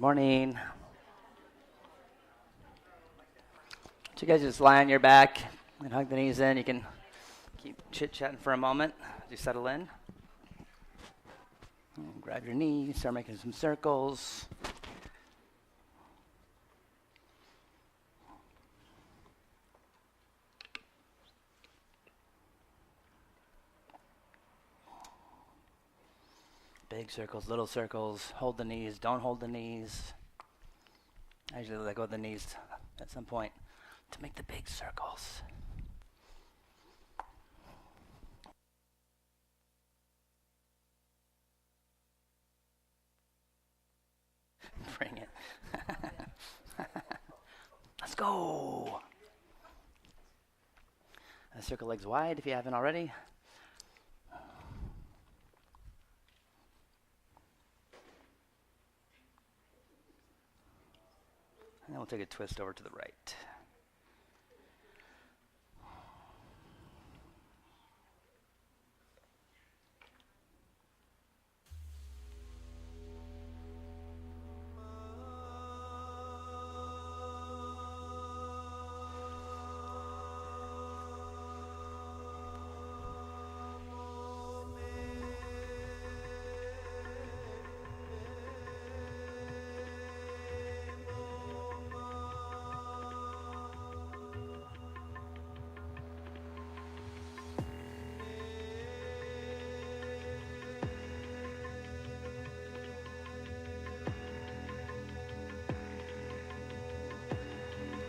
Good morning. So you guys just lie on your back and hug the knees in. You can keep chit-chatting for a moment as you settle in. And grab your knees, start making some circles. Big circles, little circles. Hold the knees, don't hold the knees. I usually let go of the knees at some point to make the big circles. Bring it. Let's go. Circle legs wide if you haven't already. And then we'll take a twist over to the right.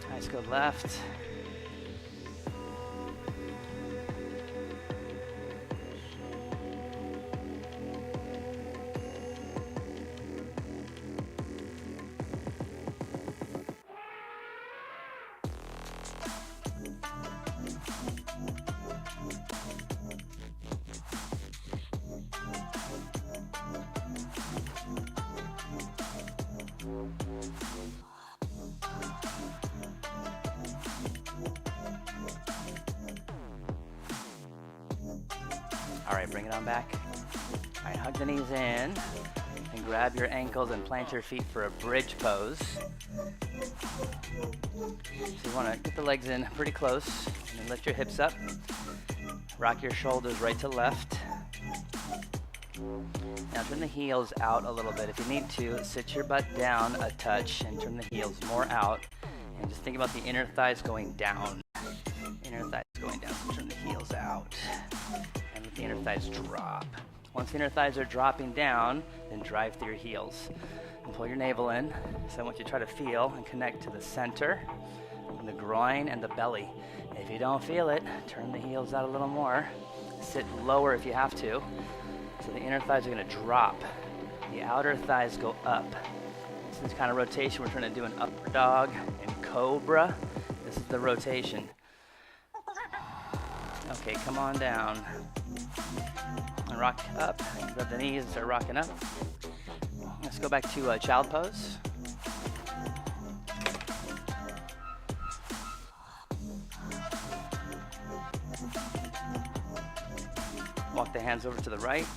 Nice, go left. All right, bring it on back. All right, hug the knees in and grab your ankles and plant your feet for a bridge pose. So you want to get the legs in pretty close and then lift your hips up. Rock your shoulders right to left. Now turn the heels out a little bit. If you need to, sit your butt down a touch and turn the heels more out. And just think about the inner thighs going down. Inner thighs going down, so turn the heels out. And let the inner thighs drop. Once the inner thighs are dropping down, then drive through your heels. And pull your navel in. So I want you to try to feel and connect to the center, from the groin and the belly. If you don't feel it, turn the heels out a little more. Sit lower if you have to. So the inner thighs are going to drop. The outer thighs go up. This is the kind of rotation we're trying to do in upper dog and cobra. This is the rotation. Okay, come on down. And rock up. Grab the knees and start rocking up. Let's go back to child pose. Walk the hands over to the right.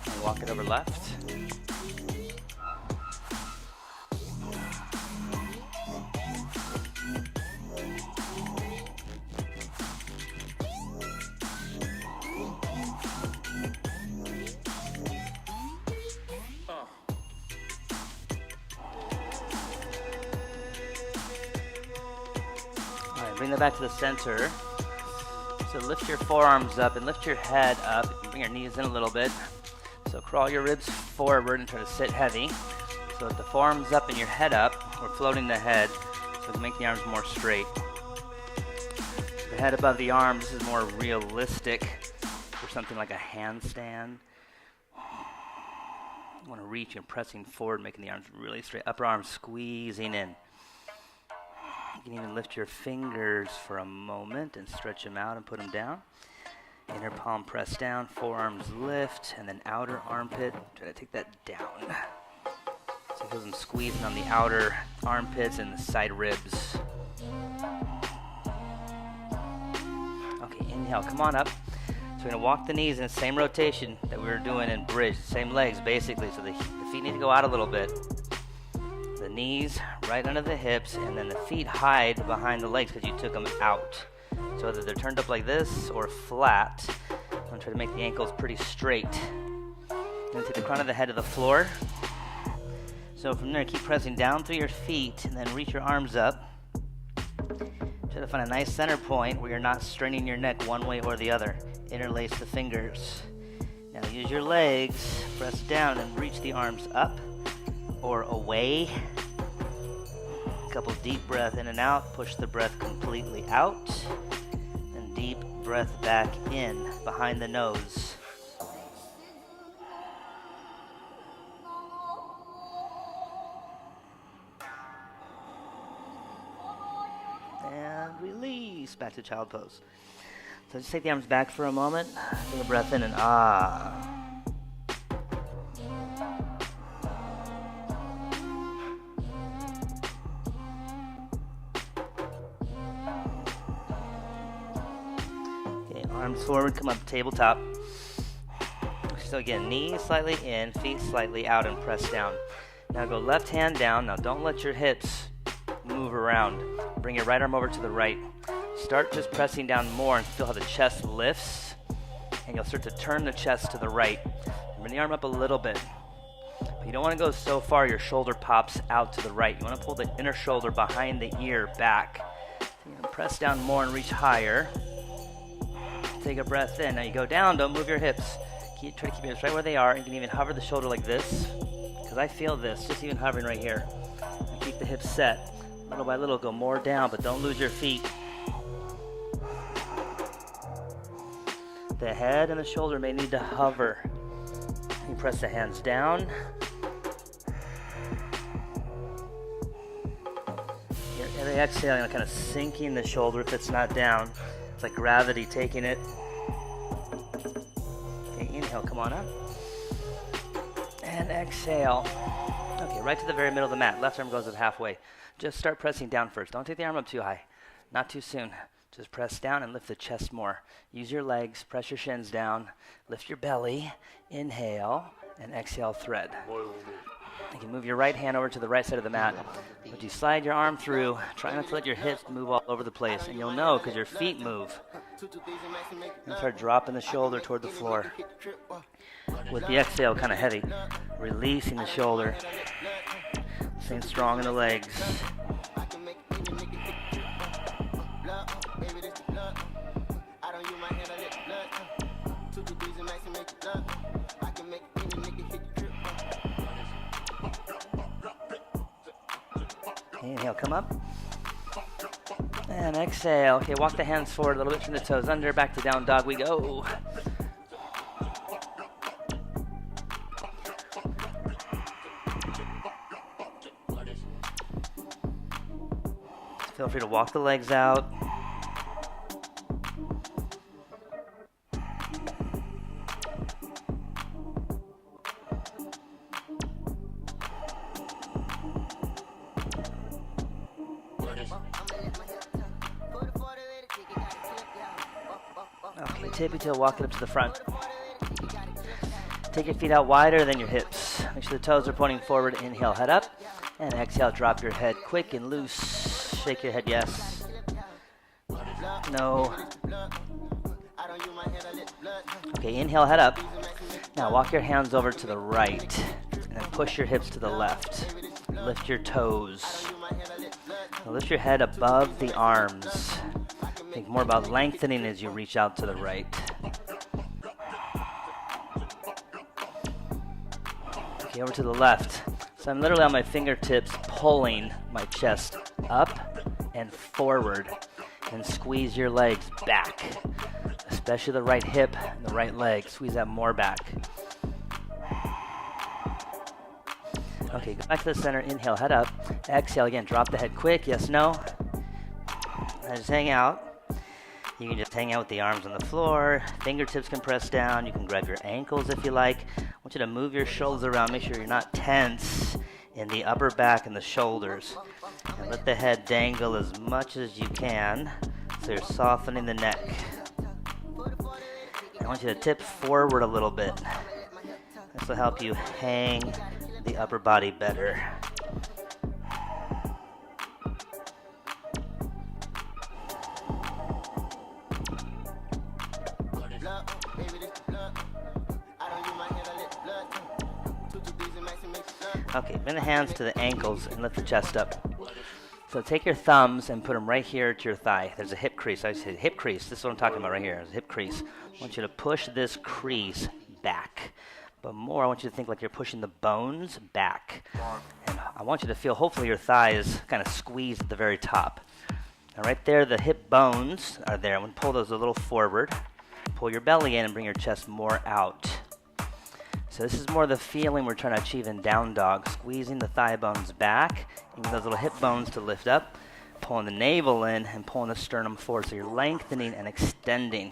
And walk it over left. Bring that back to the center. So lift your forearms up and lift your head up. Bring your knees in a little bit. So crawl your ribs forward and try to sit heavy. So with the forearms up and your head up, we're floating the head. So make the arms more straight. The head above the arms is more realistic for something like a handstand. You want to reach and pressing forward, making the arms really straight. Upper arm squeezing in. You can even lift your fingers for a moment and stretch them out and put them down. Inner palm press down, forearms lift, and then outer armpit, try to take that down. So Feel some squeezing on the outer armpits and the side ribs. Okay, inhale, come on up. So we're gonna walk the knees in the same rotation that we were doing in bridge, same legs basically. So the feet need to go out a little bit. The knees right under the hips, and then the feet hide behind the legs because you took them out. So whether they're turned up like this or flat, I'm gonna try to make the ankles pretty straight. I'm gonna take the crown of the head to the floor. So from there, keep pressing down through your feet, and then reach your arms up. Try to find a nice center point where you're not straining your neck one way or the other. Interlace the fingers. Now use your legs, press down and reach the arms up or away. A couple deep breaths in and out. Push the breath completely out. And deep breath back in behind the nose. And release back to child pose. So just take the arms back for a moment. Take a breath in and ah. Okay, arms forward, come up tabletop. So again, knees slightly in, feet slightly out, and press down. Now go left hand down. Now don't let your hips move around. Bring your right arm over to the right. Start just pressing down more and feel how the chest lifts, and you'll start to turn the chest to the right. Bring the arm up a little bit, but you don't want to go so far your shoulder pops out to the right. You want to pull the inner shoulder behind the ear back. So you're gonna press down more and reach higher. Take a breath in. Now you go down, don't move your hips. Try to keep your hips right where they are. You can even hover the shoulder like this, because I feel this, just even hovering right here. And keep the hips set. Little by little, go more down, but don't lose your feet. The head and the shoulder may need to hover. You press the hands down. Every exhale, kind of sinking the shoulder if it's not down. It's like gravity taking it. Okay, inhale, come on up. And exhale. Okay, right to the very middle of the mat. Left arm goes up halfway. Just start pressing down first. Don't take the arm up too high. Not too soon. Just press down and lift the chest more. Use your legs, press your shins down, lift your belly, inhale, and exhale, thread. You can move your right hand over to the right side of the mat. But you slide your arm through, try not to let your hips move all over the place. And you'll know because your feet move. And start dropping the shoulder toward the floor. With the exhale kind of heavy, releasing the shoulder. Staying strong in the legs. Inhale, come up. And exhale. Okay, walk the hands forward a little bit from the toes under. Back to down dog we go. Feel free to walk the legs out. Okay, tippy toe, walk it up to the front. Take your feet out wider than your hips. Make sure the toes are pointing forward. Inhale, head up. And exhale, drop your head quick and loose. Shake your head, yes. No. Okay, inhale, head up. Now walk your hands over to the right. And then push your hips to the left. Lift your toes. Now lift your head above the arms. Think more about lengthening as you reach out to the right. Okay, over to the left. So I'm literally on my fingertips pulling my chest up and forward, and squeeze your legs back, especially the right hip and the right leg. Squeeze that more back. Okay, go back to the center. Inhale, head up. Exhale again, drop the head quick. Yes, no. And just hang out. You can just hang out with the arms on the floor. Fingertips can press down. You can grab your ankles if you like. I want you to move your shoulders around. Make sure you're not tense in the upper back and the shoulders. And let the head dangle as much as you can so you're softening the neck. I want you to tip forward a little bit. This will help you hang the upper body better. Okay, bring the hands to the ankles and lift the chest up. So take your thumbs and put them right here to your thigh. There's a hip crease. I say hip crease. This is what I'm talking about right here. There's a hip crease. I want you to push this crease back. But more, I want you to think like you're pushing the bones back. And I want you to feel, hopefully your thigh is kind of squeezed at the very top. Now right there, the hip bones are there. I'm going to pull those a little forward. Pull your belly in and bring your chest more out. So this is more the feeling we're trying to achieve in down dog, squeezing the thigh bones back, using those little hip bones to lift up, pulling the navel in and pulling the sternum forward. So you're lengthening and extending.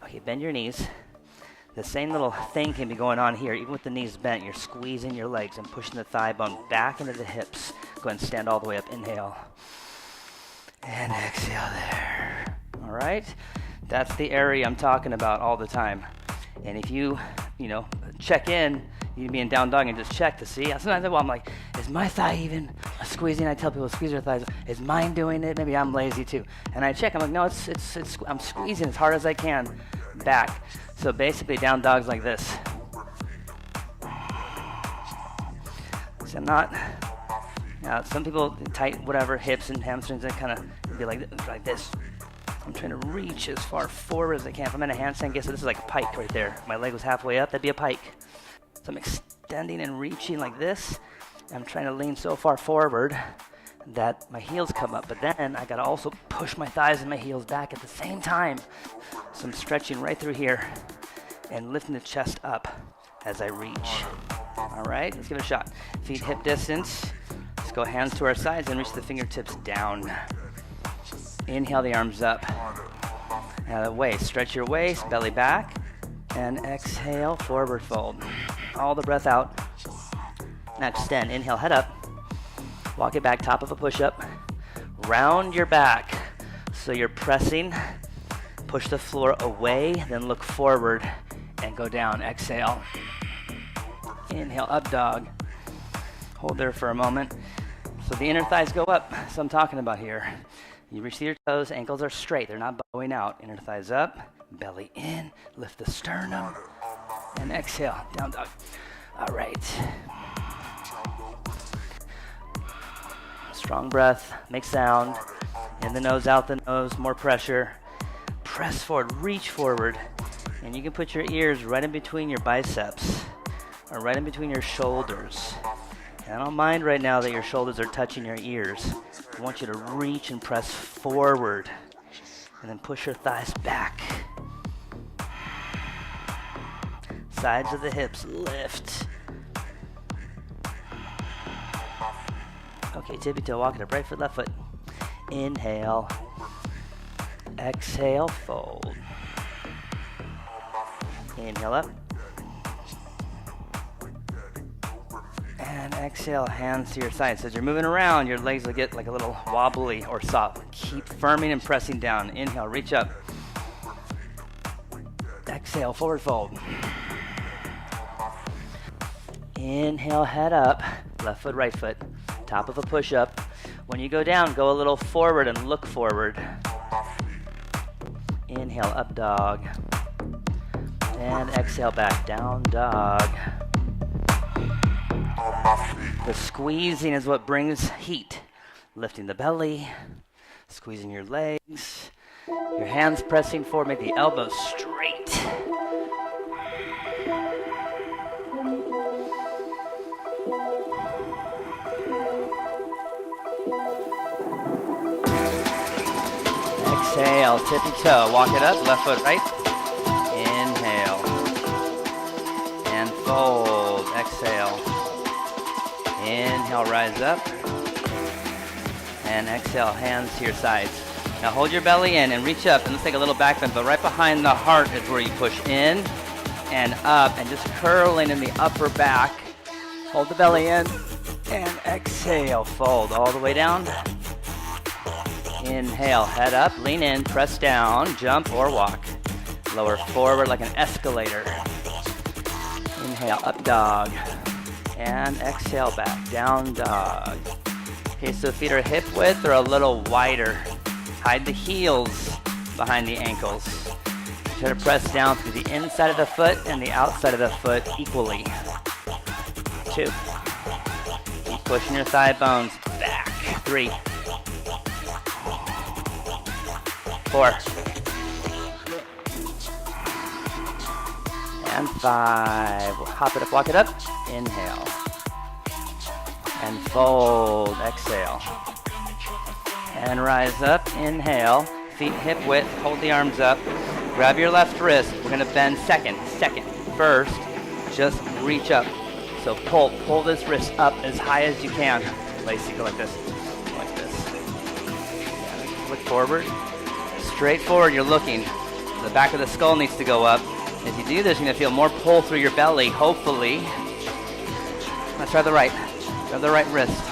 Okay, bend your knees. The same little thing can be going on here. Even with the knees bent, you're squeezing your legs and pushing the thigh bone back into the hips. Go ahead and stand all the way up. Inhale. And exhale there. All right? That's the area I'm talking about all the time. And if you check in, you'd be in down dog and just check to see. Sometimes I'm like, is my thigh even squeezing? I tell people, squeeze your thighs. Is mine doing it? Maybe I'm lazy too. And I check, I'm like, no, I'm squeezing as hard as I can back. So basically down dog's like this. So I'm not, some people tight whatever, hips and hamstrings, that kind of be like this. I'm trying to reach as far forward as I can. If I'm in a handstand, guess this is like a pike right there. If my leg was halfway up, that'd be a pike. So I'm extending and reaching like this. I'm trying to lean so far forward that my heels come up. But then I gotta also push my thighs and my heels back at the same time. So I'm stretching right through here and lifting the chest up as I reach. All right, let's give it a shot. Feet hip distance. Let's go hands to our sides and reach the fingertips down. Inhale the arms up. Out of the waist. Stretch your waist, belly back. And exhale, forward fold. All the breath out. Now extend. Inhale, head up. Walk it back, top of a push-up. Round your back. So you're pressing. Push the floor away, then look forward and go down. Exhale. Inhale, up dog. Hold there for a moment. So the inner thighs go up. That's what I'm talking about here. You reach to your toes, ankles are straight, they're not bowing out. Inner thighs up, belly in, lift the sternum, and exhale, down dog. All right. Strong breath, make sound. In the nose, out the nose, more pressure. Press forward, reach forward, and you can put your ears right in between your biceps, or right in between your shoulders. And I don't mind right now that your shoulders are touching your ears. I want you to reach and press forward and then push your thighs back. Sides of the hips lift. Okay, tippy toe, walk it up, right foot, left foot. Inhale. Exhale, fold. Inhale up. And exhale, hands to your sides. So as you're moving around, your legs will get like a little wobbly or soft. Keep firming and pressing down. Inhale, reach up. Exhale, forward fold. Inhale, head up. Left foot, right foot. Top of a push-up. When you go down, go a little forward and look forward. Inhale, up dog. And exhale, back down dog. The squeezing is what brings heat. Lifting the belly, squeezing your legs, your hands pressing forward, make the elbows straight. Exhale, tippy toe, walk it up, left foot right. Inhale. And fold, exhale. Inhale, rise up. And exhale, hands to your sides. Now hold your belly in and reach up, and let's take a little back bend, but right behind the heart is where you push in and up, and just curling in the upper back. Hold the belly in, and Exhale, fold all the way down. Inhale, head up, lean in, press down, jump or walk. Lower forward like an escalator. Inhale, up dog. And exhale, back, down dog. Okay, so feet are hip width or a little wider. Hide the heels behind the ankles. Try to press down through the inside of the foot and the outside of the foot equally. 2. Keep pushing your thigh bones back. 3. 4. And 5. Hop it up, walk it up. Inhale. And fold, exhale. And rise up, inhale. Feet hip width, hold the arms up. Grab your left wrist. We're gonna bend second. First, just reach up. So pull this wrist up as high as you can. Lacey, go like this. Yeah, look forward. Straight forward, you're looking. The back of the skull needs to go up. If you do this, you're gonna feel more pull through your belly, hopefully. Let's try the right. Grab the right wrist.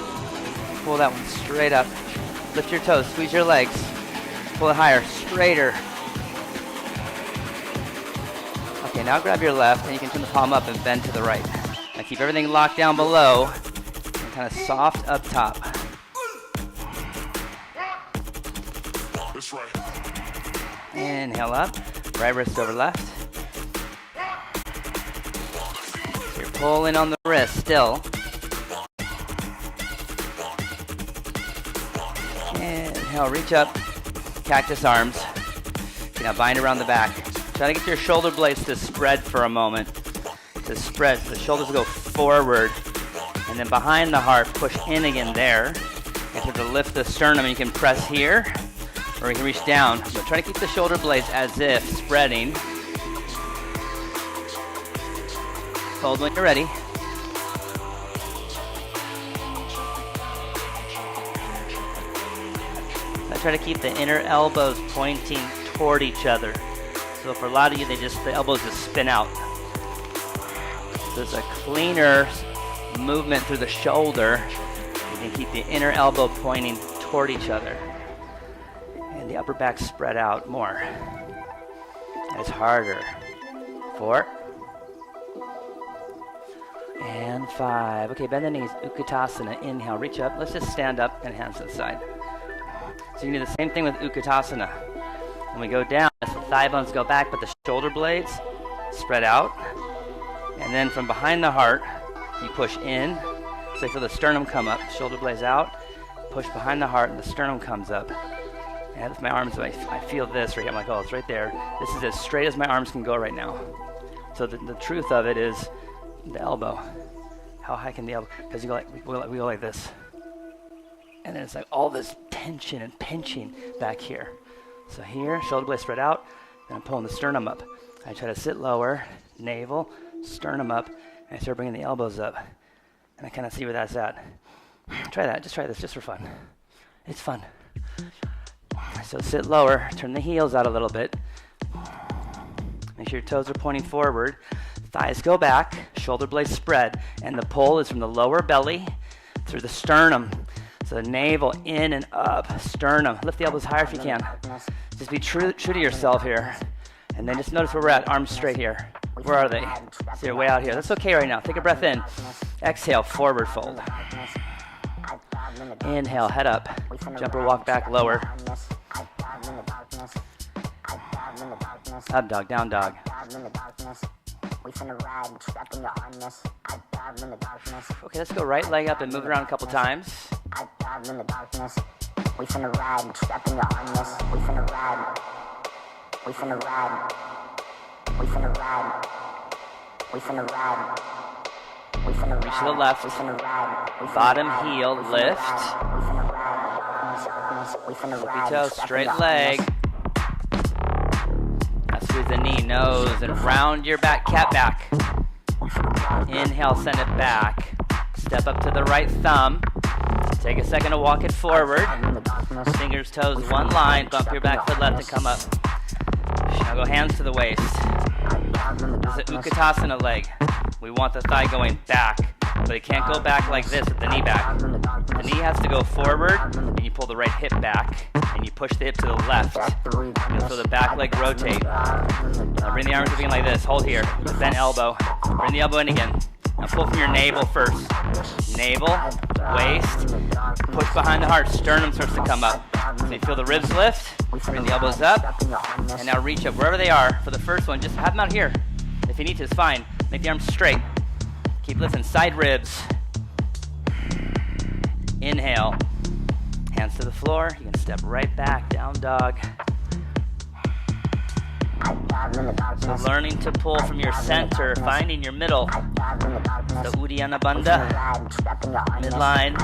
Pull that one straight up. Lift your toes, squeeze your legs. Pull it higher, straighter. Okay, now grab your left and you can turn the palm up and bend to the right. Now keep everything locked down below and kind of soft up top. Inhale up, right wrist over left. So you're pulling on the wrist still. Inhale, reach up, cactus arms. Okay, now bind around the back. Try to get your shoulder blades to spread for a moment. To spread, so the shoulders go forward. And then behind the heart, push in again there. And to lift the sternum, you can press here, or you can reach down. But try to keep the shoulder blades as if spreading. Fold when you're ready. Try to keep the inner elbows pointing toward each other. So for a lot of you, the elbows just spin out. So it's a cleaner movement through the shoulder. You can keep the inner elbow pointing toward each other. And the upper back spread out more. It's harder. 4. And 5. Okay, bend the knees, Utkatasana. Inhale, reach up. Let's just stand up and hands to the side. So you can do the same thing with Utkatasana. When we go down, the thigh bones go back, but the shoulder blades spread out. And then from behind the heart, you push in. So you feel the sternum come up, shoulder blades out, push behind the heart, and the sternum comes up. And with my arms, I feel this right here. I'm like, oh, it's right there. This is as straight as my arms can go right now. So the truth of it is the elbow. How high can the elbow? Because you go like, we go like this. And then it's like all this tension and pinching back here. So here, shoulder blades spread out, and I'm pulling the sternum up. I try to sit lower, navel, sternum up, and I start bringing the elbows up. And I kind of see where that's at. Try that, just try this, just for fun. It's fun. So sit lower, turn the heels out a little bit. Make sure your toes are pointing forward. Thighs go back, shoulder blades spread, and the pull is from the lower belly through the sternum. So navel in and up, sternum. Lift the elbows higher if you can. Just be true to yourself here. And then just notice where we're at, arms straight here. Where are they? So you're way out here. That's okay right now. Take a breath in. Exhale, forward fold. Inhale, head up. Jump or walk back lower. Up dog, down dog. Okay, let's go right leg up and move around a couple times. We finna ride and trap in your armness. We finna ride. We finna ride. We finna ride. We finna ride. We finna reach to the left. We finna ride. Bottom heel lift. We finna ride. We finna ride. Toe, straight leg. Now squeeze the knee, nose, and round your back, cat back. Inhale, send it back. Step up to the right thumb. Take a second to walk it forward. Fingers, toes, one line. Bump your back foot left and come up. Now go hands to the waist. This is an Utkatasana leg. We want the thigh going back. but it can't go back like this with the knee back. The knee has to go forward, and you pull the right hip back, and you push the hip to the left. You'll feel the back leg rotate. Now bring the arms up again like this. Hold here. Bent elbow. Bring the elbow in again. Now pull from your navel first. Navel, waist, push behind the heart. Sternum starts to come up. So you feel the ribs lift. Bring the elbows up, and now reach up wherever they are. For the first one, just have them out here. If you need to, it's fine. Make the arms straight. Keep lifting side ribs. Inhale. Hands to the floor. You can step right back, down dog. So learning to pull from your center, finding your middle. The Uddiyana Bandha, midline,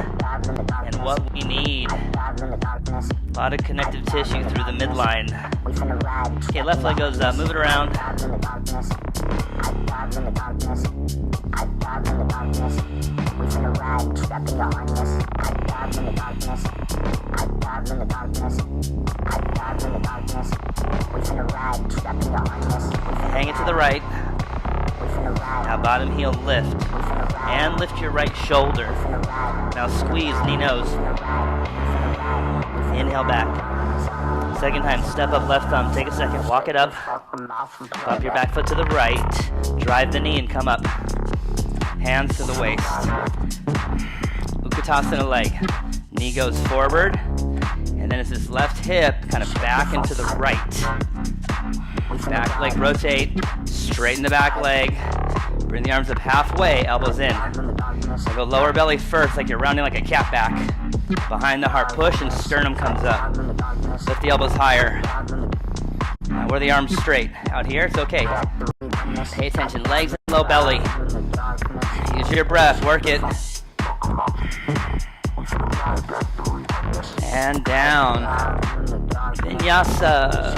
and what we need. A lot of connective tissue through the midline. Okay, left leg goes up, move it around. Hang it to the right. Now bottom heel lift. And lift your right shoulder. Now squeeze knee nose. Inhale back. Second time, step up left thumb. Take a second, walk it up. Bump your back foot to the right. Drive the knee and come up. Hands to the waist. Utkatasana leg. Knee goes forward. And then it's this left hip kind of back into the right. Back leg rotate. Straighten the back leg. Bring the arms up halfway, elbows in. So go lower belly first, like you're rounding like a cat back. Behind the heart, push and sternum comes up. Lift the elbows higher. Now where are the arms straight? Out here, it's okay. Pay attention, legs and low belly. Use your breath, work it. And down. Vinyasa.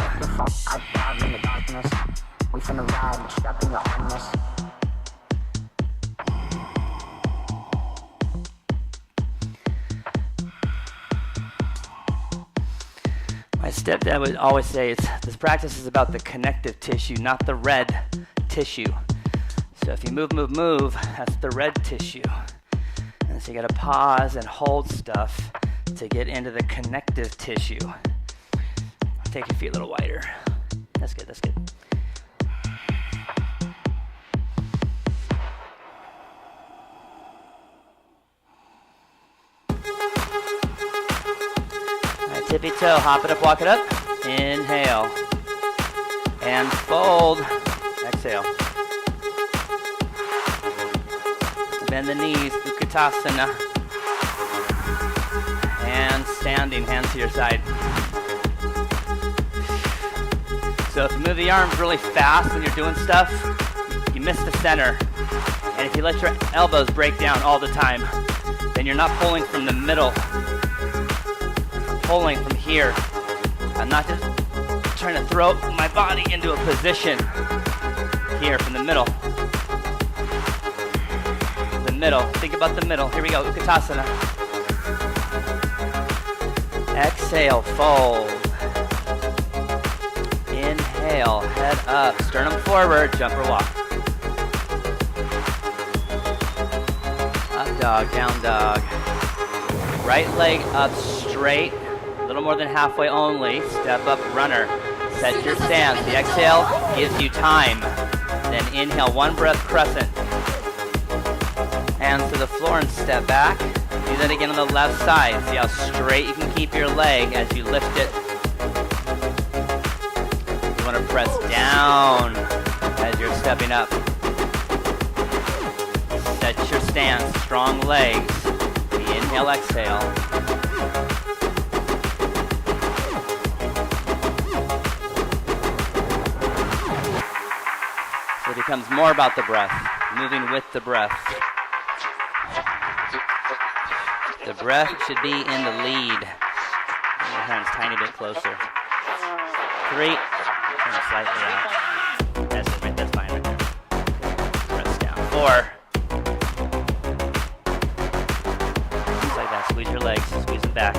My stepdad would always say, this practice is about the connective tissue, not the red tissue. So if you move, move, move, that's the red tissue. And so you gotta pause and hold stuff to get into the connective tissue. Take your feet a little wider. That's good, that's good. Tippy toe, hop it up, walk it up. Inhale. And fold. Exhale. Bend the knees, Utkatasana. And standing, hands to your side. So if you move the arms really fast when you're doing stuff, you miss the center. And if you let your elbows break down all the time, then you're not pulling from the middle. Pulling from here. I'm not just trying to throw my body into a position here from the middle. The middle. Think about the middle. Here we go. Utkatasana. Exhale. Fold. Inhale. Head up. Sternum forward. Jump or walk. Up dog. Down dog. Right leg up straight. A little more than halfway only. Step up, runner. Set your stance. The exhale gives you time. Then inhale, one breath crescent. Hands to the floor and step back. Do that again on the left side. See how straight you can keep your leg as you lift it. You want to press down as you're stepping up. Set your stance, strong legs. The inhale, exhale. It becomes more about the breath, moving with the breath. The breath should be in the lead. Your hands tiny bit closer. 3, turn slightly out. That's it, right, that's fine right there. Press down. 4. Just like that, squeeze your legs, squeeze them back.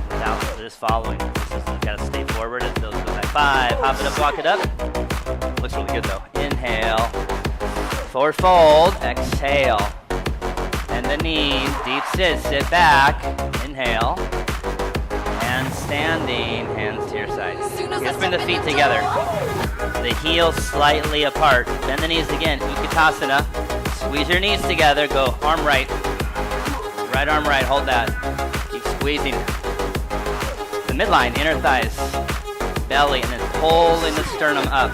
Without this following. This is, you gotta stay forward as those go back. 5, hop it up, walk it up. Looks really good though. Inhale. Forward fold, exhale. Bend the knees, deep sit back, inhale. And standing, hands to your side. Let's bring the feet together. The heels slightly apart. Bend the knees again, Utkatasana. Squeeze your knees together, go arm right. Right arm right, hold that. Keep squeezing. The midline, inner thighs, belly, and then pulling the sternum up.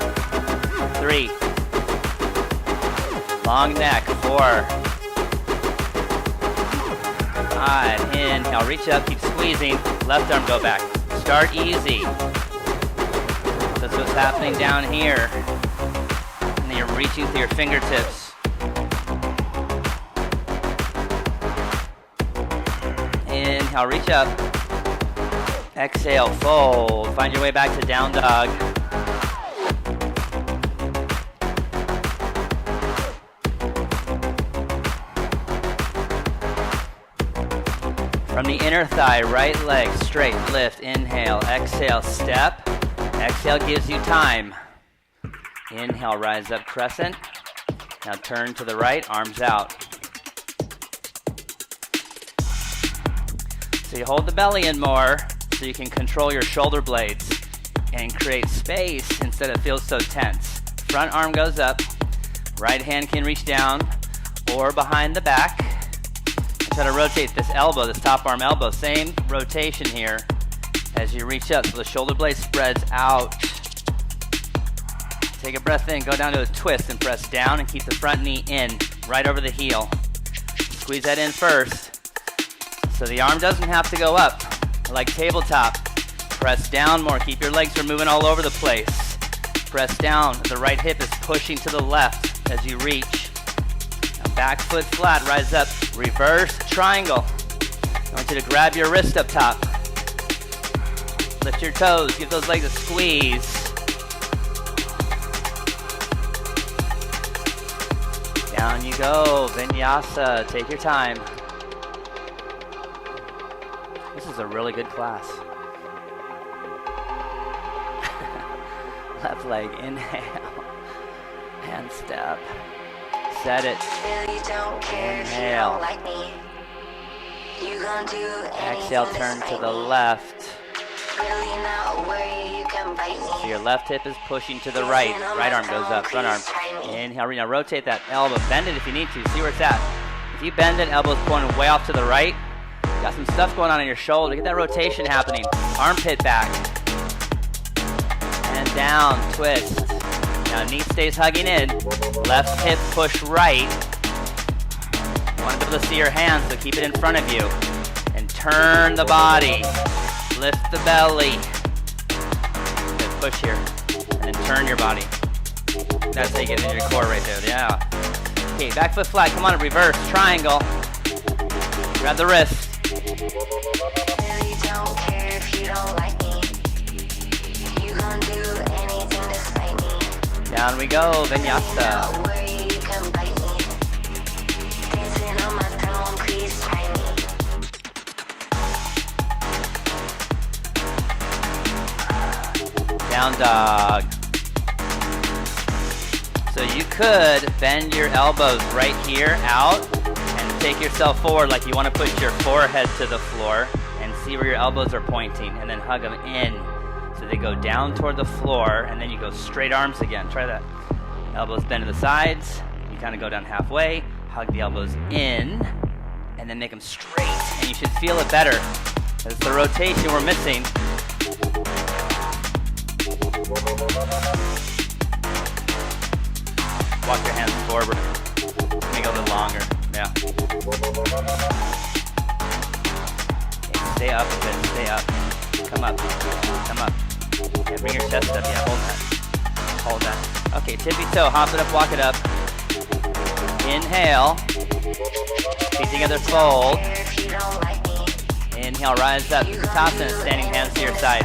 3. Long neck, 4. 5, inhale, reach up, keep squeezing. Left arm, go back. Start easy. That's what's happening down here. And then you're reaching through your fingertips. Inhale, reach up. Exhale, fold. Find your way back to down dog. From the inner thigh, right leg straight, lift, inhale, exhale, step. Exhale gives you time. Inhale, rise up, crescent. Now turn to the right, arms out. So you hold the belly in more so you can control your shoulder blades and create space instead of feel so tense. Front arm goes up, right hand can reach down or behind the back. Try to rotate this elbow, this top arm elbow. Same rotation here as you reach up so the shoulder blade spreads out. Take a breath in, go down to a twist and press down and keep the front knee in, right over the heel. Squeeze that in first. So the arm doesn't have to go up, like tabletop. Press down more, keep your legs from moving all over the place. Press down, the right hip is pushing to the left as you reach. Back foot flat, rise up, reverse triangle. I want you to grab your wrist up top. Lift your toes, give those legs a squeeze. Down you go, vinyasa, take your time. This is a really good class. Left leg, inhale, and step. Set it. Really don't care if you don't like me. You gonna do exhale, turn to the left. Really not worry, you can bite me. So your left hip is pushing to the right. Right arm goes up, front arm. Inhale, now rotate that elbow. Bend it if you need to. See where it's at. If you bend it, elbow's pointing way off to the right. Got some stuff going on in your shoulder. Get that rotation happening. Armpit back. And down, twist. Now knee stays hugging in. Left hip push right. You want to be able to see your hands, so keep it in front of you. And turn the body. Lift the belly. Good push here. And then turn your body. That's how you get into your core right there. Yeah. Okay, back foot flat. Come on, reverse. Triangle. Grab the wrist. Really don't care if you don't like me. You gonna do anything to spite me. Down we go, vinyasa. Down dog. So you could bend your elbows right here out and take yourself forward like you want to push your forehead to the floor and see where your elbows are pointing, and then hug them in. So they go down toward the floor, and then you go straight arms again. Try that. Elbows bend to the sides. You kind of go down halfway, hug the elbows in, and then make them straight. And you should feel it better. That's the rotation we're missing. Walk your hands forward. Make it a little longer. Yeah. Okay, stay up a bit. Stay up. Come up. Come up. Yeah, bring your chest up. Yeah, hold that. Hold that. Okay, tippy toe. Hop it up, walk it up. Inhale. Feet together, fold. Inhale, rise up. Utkatasana, standing hands to your side.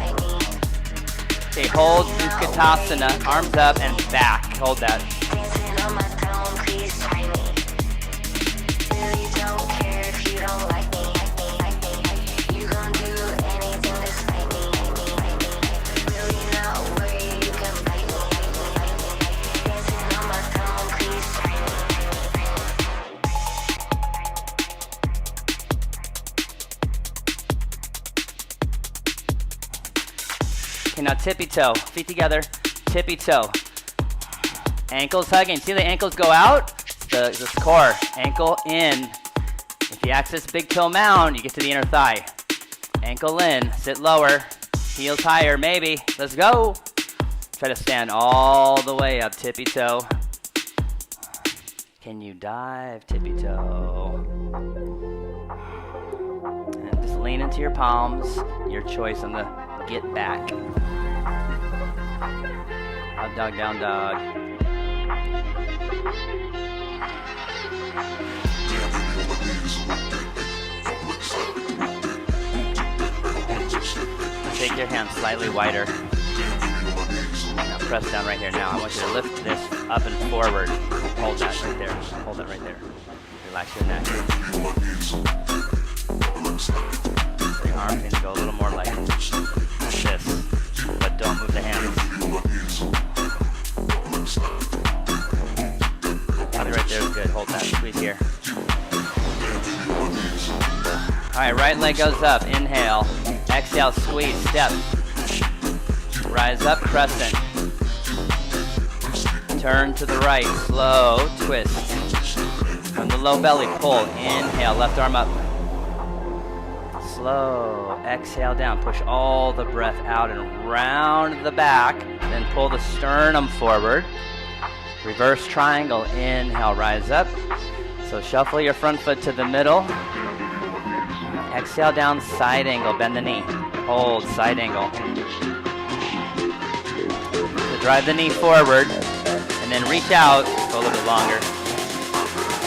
Okay, hold Utkatasana. Arms up and back. Hold that. Okay, now tippy toe. Feet together. Tippy toe. Ankles hugging. See the ankles go out? The core. Ankle in. If you access big toe mound, you get to the inner thigh. Ankle in. Sit lower. Heels higher, maybe. Let's go. Try to stand all the way up. Tippy toe. Can you dive? Tippy toe. And just lean into your palms. Your choice on the get back. Up dog, down dog. Take your hands slightly wider. Now press down right here. Now I want you to lift this up and forward. Hold that right there. Hold that right there. Relax your neck. So your arms need to go a little more like this, but don't move the hands. Body right there is good. Hold that. Squeeze here. All right, right leg goes up. Inhale. Exhale, squeeze, step. Rise up, crescent. Turn to the right, slow, twist. From the low belly, pull. Inhale, left arm up. Slow, exhale down. Push all the breath out and round the back. Then pull the sternum forward. Reverse triangle, inhale, rise up. So shuffle your front foot to the middle. Exhale down, side angle, bend the knee. Hold, side angle. So drive the knee forward, and then reach out, go a little bit longer.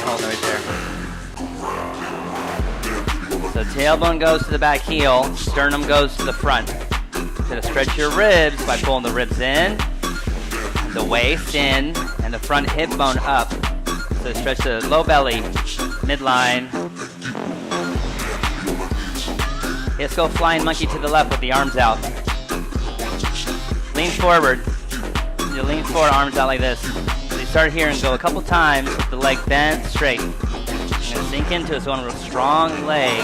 Hold it right there. So tailbone goes to the back heel, sternum goes to the front. You're gonna stretch your ribs by pulling the ribs in, the waist in, and the front hip bone up. So stretch the low belly, midline. Let's go flying monkey to the left with the arms out. Lean forward. You lean forward, arms out like this. So you start here and go a couple times with the leg bent straight. You're gonna sink into it, so on a real strong leg.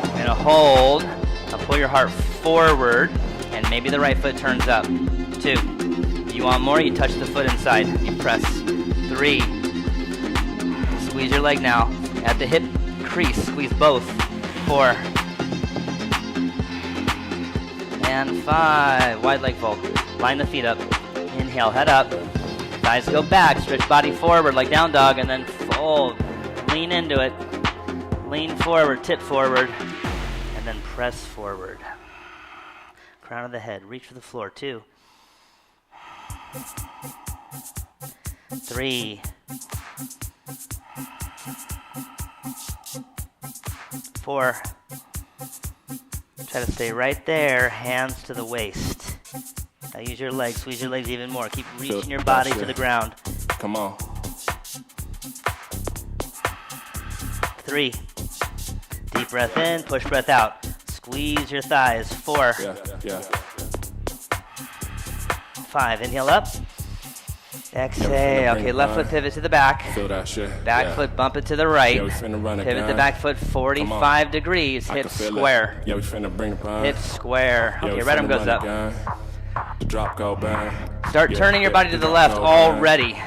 You're gonna hold. Now pull your heart forward, and maybe the right foot turns up. 2. If you want more, you touch the foot inside. You press. 3. Squeeze your leg now. At the hip crease, squeeze both. 4. And 5. Wide leg fold. Line the feet up. Inhale, head up. Thighs go back. Stretch body forward like down dog, and then fold. Lean into it. Lean forward, tip forward, and then press forward. Crown of the head. Reach for the floor. 2. 3. 4. Try to stay right there, hands to the waist. Now use your legs, squeeze your legs even more. Keep reaching your body to the ground. Come on. 3. Deep breath in, push breath out. Squeeze your thighs. 4. Yeah. 5. Inhale up. Exhale. Okay, left foot pivot to the back. Feel that shit. Back foot bump it to the right. Yeah, we finna run it Pivot down. the back foot 45 degrees. I Hips can feel square. it. Yeah, we finna bring the ball. Hips square. Yeah, Okay, we right arm finna goes run up. it down. The drop go bang. Start Yeah, turning your body to the left drop go already. bang.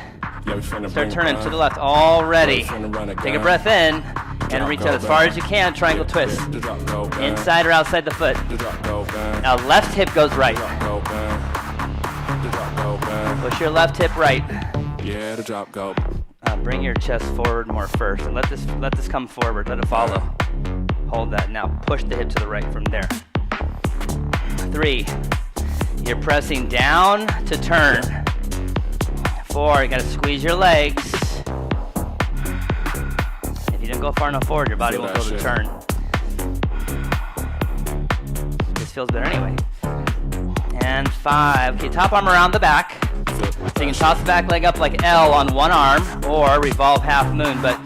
Yeah, we finna Start bring turning it to the down. left already. Yeah, we finna run it Take a down. breath in and Drop reach go out as far bang. as you can. Triangle twist. The drop go bang. Inside or outside the foot. The drop go bang. Now left hip goes right. The drop go bang. The drop go bang. Push your left hip right. Yeah, the drop go. Bring your chest forward more first, and let this come forward. Let it follow. Hold that. Now push the hip to the right from there. 3. You're pressing down to turn. 4. You gotta squeeze your legs. If you didn't go far enough forward, your body won't be able to turn. This feels better anyway. And 5. Okay, top arm around the back. So you can toss the back leg up like L on one arm or revolve half moon, but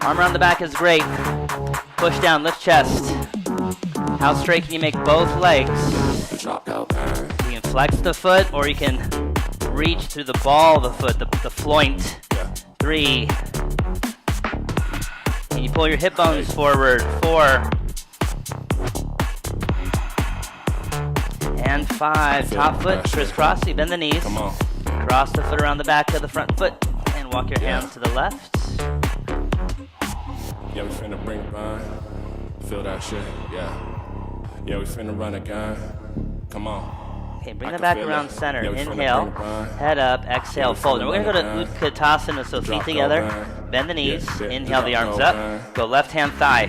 arm around the back is great. Push down, lift chest. How straight can you make both legs? You can flex the foot or you can reach through the ball of the foot, the floint. 3. Can you pull your hip bones forward? 4. And and 5. Top foot, crisscross. So you bend the knees. Come on. Cross the foot around the back of the front foot. And walk your hands to the left. Yeah, we finna bring it by. Feel that shit, yeah. Yeah, we finna run again. Come on. Okay, bring the back around center. Yeah, Inhale, head up, exhale, fold. Now we're going to go to Utkatasana, so feet together. Bend the knees. Inhale, the arms up. Go left hand thigh.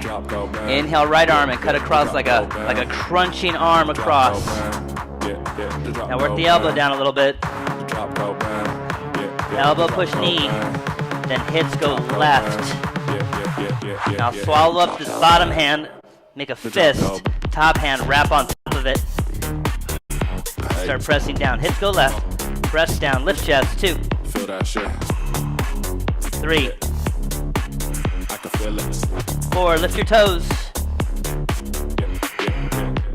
Inhale, right arm and cut across like a crunching arm across. Now work the elbow down a little bit. Elbow push knee. Then hips go left. Now swallow up this bottom hand. Make a fist. Top hand, wrap on top of it. Start pressing down. Hips go left. Press down. Lift chest. 2. Feel that shit. 3. I can feel it. 4. Lift your toes.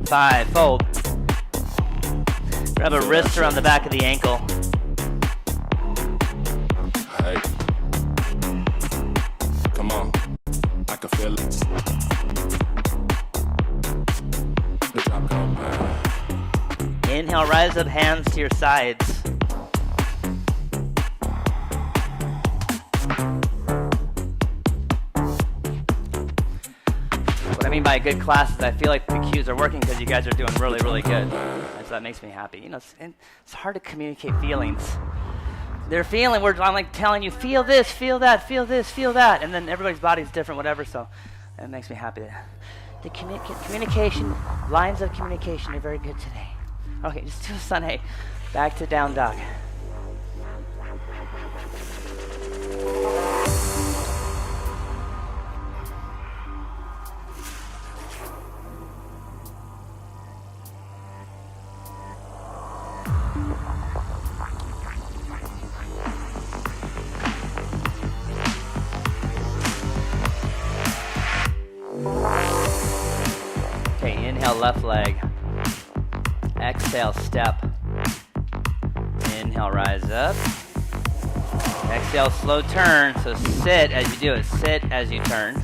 5. Fold. Grab a wrist around the back of the ankle. Hey. Come on. I can feel it. The drop go, man. Inhale, rise up, hands to your sides. What I mean by a good class is I feel like the cues are working because you guys are doing really, really good. And so that makes me happy. You know, it's hard to communicate feelings. They're feeling, I'm like telling you, feel this, feel that, feel this, feel that. And then everybody's body's different, whatever, so it makes me happy. The communication, lines of communication are very good today. Okay, just do a sun. Hey, back to down dog. Okay, inhale, left leg. Exhale, step. Inhale, rise up. Exhale, slow turn. So sit as you do it. Sit as you turn.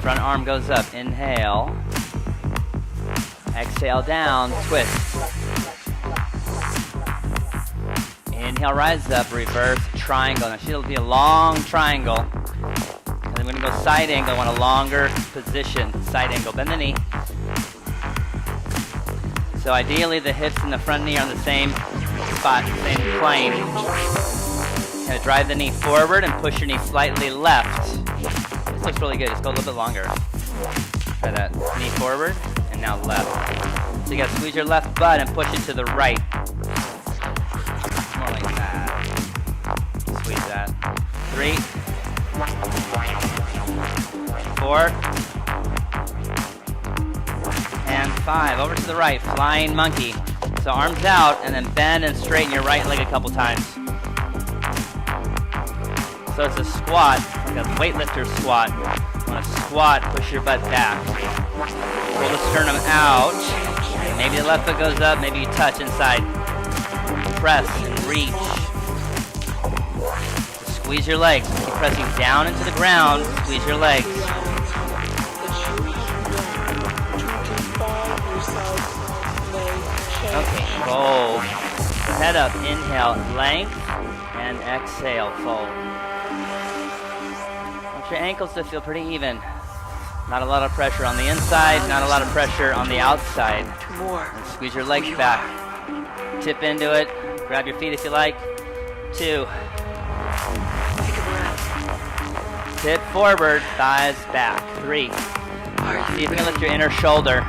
Front arm goes up. Inhale. Exhale, down. Twist. Inhale, rise up. Reverse triangle. Now, she'll be a long triangle. And I'm going to go side angle. I want a longer position. Side angle. Bend the knee. So ideally the hips and the front knee are on the same spot, same plane. Kind of drive the knee forward and push your knee slightly left. This looks really good. Just go a little bit longer. Try that. Knee forward and now left. So you got to squeeze your left butt and push it to the right. More like that. Squeeze that. 3, 4. And 5, over to the right, flying monkey. So arms out, and then bend and straighten your right leg a couple times. So it's a squat, like a weightlifter squat. On a squat, push your butt back. Pull the sternum out. Maybe the left foot goes up, maybe you touch inside. Press and reach. So squeeze your legs. Keep pressing down into the ground. Squeeze your legs. Okay, fold. Head up, inhale, length, and exhale, fold. Want your ankles to feel pretty even. Not a lot of pressure on the inside, not a lot of pressure on the outside. And squeeze your legs back. Tip into it. Grab your feet if you like. 2. Tip forward, thighs back. 3. See if you can lift your inner shoulder.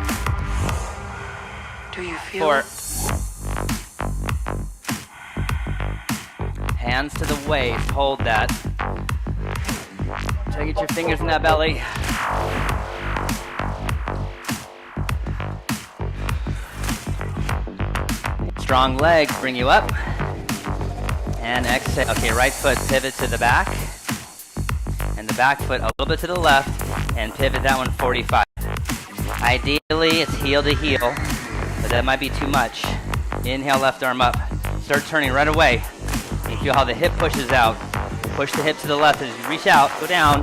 Do you feel 4. Hands to the waist, hold that. Try to get your fingers in that belly. Strong legs bring you up. And exhale. Okay, right foot pivot to the back. And the back foot a little bit to the left. And pivot that one 45. Ideally, it's heel to heel. But that might be too much. Inhale, left arm up. Start turning right away. You feel how the hip pushes out. Push the hip to the left as you reach out, go down.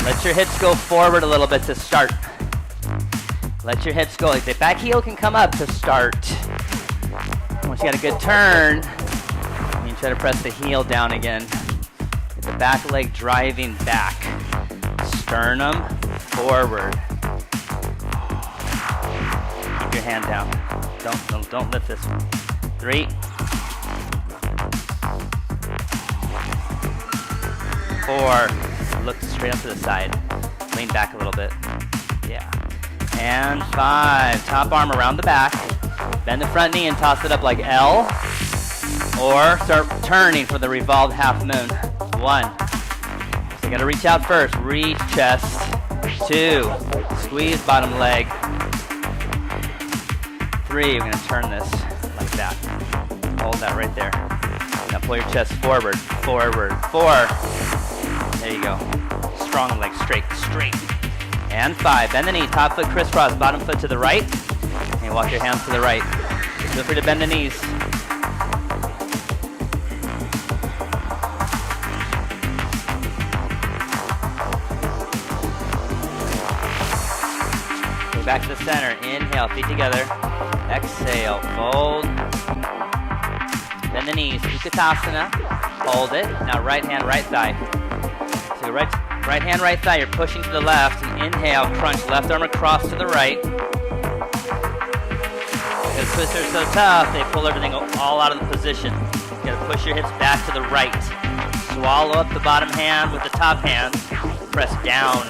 Let your hips go forward a little bit to start. Let your hips go. Like the back heel can come up to start. Once you got a good turn, you try to press the heel down again. Get the back leg driving back. Sternum forward. Keep your hand down. Don't lift this one. 3. 4. Look straight up to the side. Lean back a little bit. Yeah. And 5. Top arm around the back. Bend the front knee and toss it up like L. Or start turning for the revolved half moon. 1. So you gotta reach out first. Reach chest. 2. Squeeze bottom leg. 3. We're gonna turn this like that. Hold that right there. Now pull your chest forward, forward. 4. There you go. Strong leg, straight. And 5. Bend the knee, top foot crisscross, bottom foot to the right. And walk your hands to the right. Feel free to bend the knees. Go back to the center. Inhale, feet together. Exhale, fold. Bend the knees, Utkatasana. Hold it. Now right hand, right thigh. So right hand, right thigh, you're pushing to the left. And inhale, crunch left arm across to the right. Because twisters are so tough, they pull everything all out of the position. You gotta push your hips back to the right. Swallow up the bottom hand with the top hand. Press down.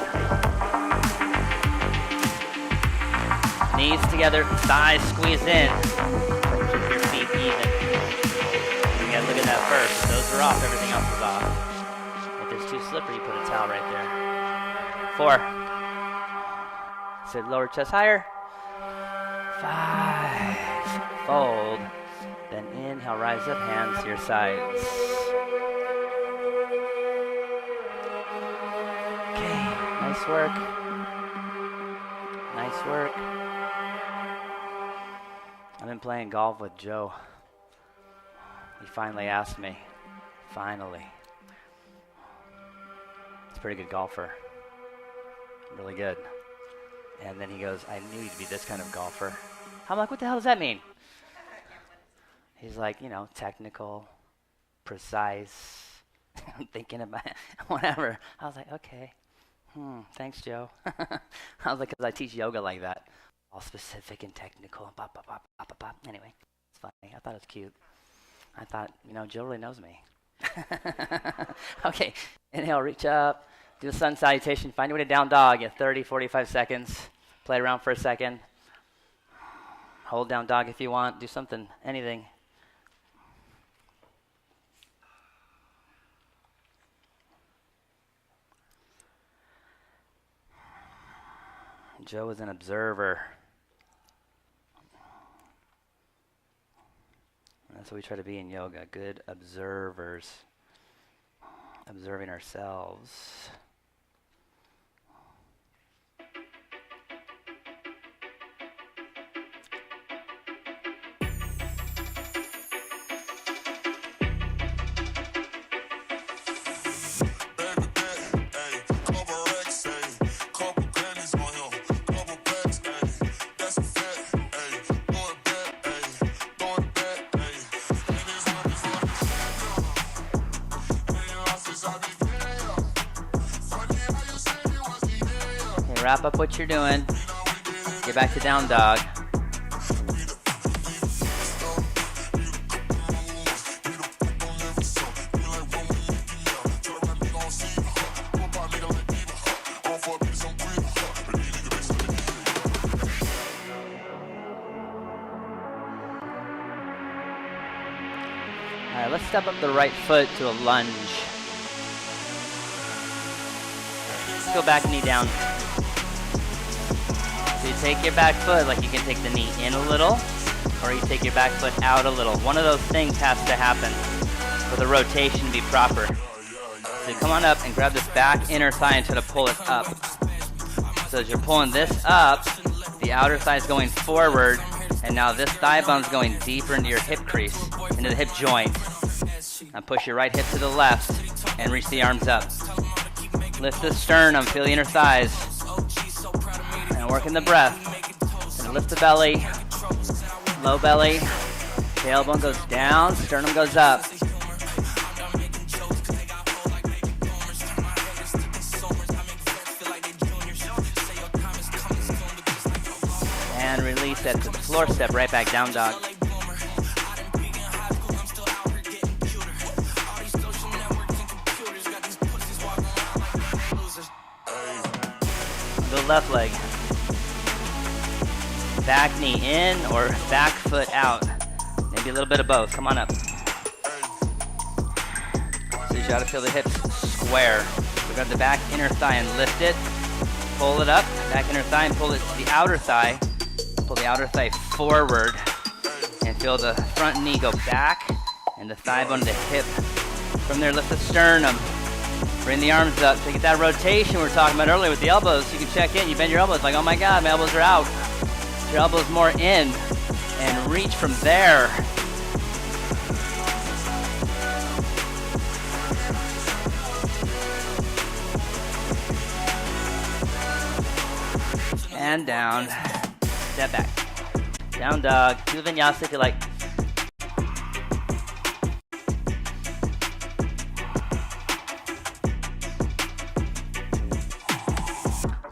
Knees together, thighs squeeze in. Keep your feet even. You gotta look at that first. If those are off, everything else is off. If it's too slippery, you put a towel right there. 4. Sit lower chest higher. 5. Fold. Then inhale, rise up, hands to your sides. Okay, nice work. Nice work. I've been playing golf with Joe. He finally asked me. Finally. He's a pretty good golfer. Really good. And then he goes, I knew you'd be this kind of golfer. I'm like, what the hell does that mean? He's like, technical, precise. I'm thinking about whatever. I was like, okay. Thanks, Joe. I was like, because I teach yoga like that. All specific and technical. Bop, bop, bop, bop, bop, bop. Anyway, it's funny. I thought it was cute. I thought, Joe really knows me. Okay, inhale, reach up. Do the sun salutation. Find your way to down dog. Get 30, 45 seconds. Play around for a second. Hold down dog if you want. Do something, anything. Joe is an observer. And that's what we try to be in yoga, good observers. Observing ourselves. Wrap up what you're doing. Get back to down dog. All right, let's step up the right foot to a lunge. Let's go back knee down. So you take your back foot, like you can take the knee in a little, or you take your back foot out a little. One of those things has to happen for the rotation to be proper. So you come on up and grab this back inner thigh and try to pull it up. So as you're pulling this up, the outer thigh is going forward, and now this thigh bone's going deeper into your hip crease, into the hip joint. Now push your right hip to the left and reach the arms up. Lift the sternum, feel the inner thighs. And working the breath. lift the belly, low belly, tailbone goes down, sternum goes up. And release that to the floor, step right back, down dog. The left leg. Back knee in or back foot out. Maybe a little bit of both. Come on up. So you gotta feel the hips square. So grab the back inner thigh and lift it. Pull it up. Back inner thigh and pull it to the outer thigh. Pull the outer thigh forward. And feel the front knee go back. And the thigh bone to the hip. From there, lift the sternum. Bring the arms up to get that rotation we were talking about earlier with the elbows. You can check in. You bend your elbows like, oh my God, my elbows are out. Your elbows more in and reach from there. And down. Step back. Down dog. Do the vinyasa if you like.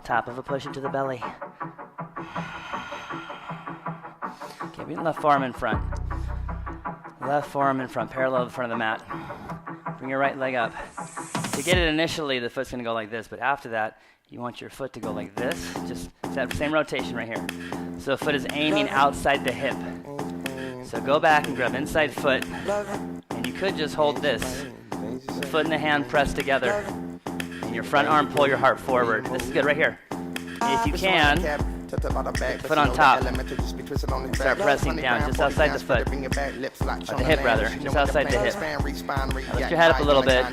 Top of a push into the belly. Okay, bring the left forearm in front. Left forearm in front, parallel to the front of the mat. Bring your right leg up. To get it initially, the foot's gonna go like this, but after that, you want your foot to go like this. Just that same rotation right here. So the foot is aiming outside the hip. So go back and grab inside foot. And you could just hold this. The foot and the hand pressed together. And your front arm, pull your heart forward. This is good right here. If you can, put the foot on top. Start pressing down just outside the foot. Or the hip rather, just outside the hip. Now lift your head up a little bit.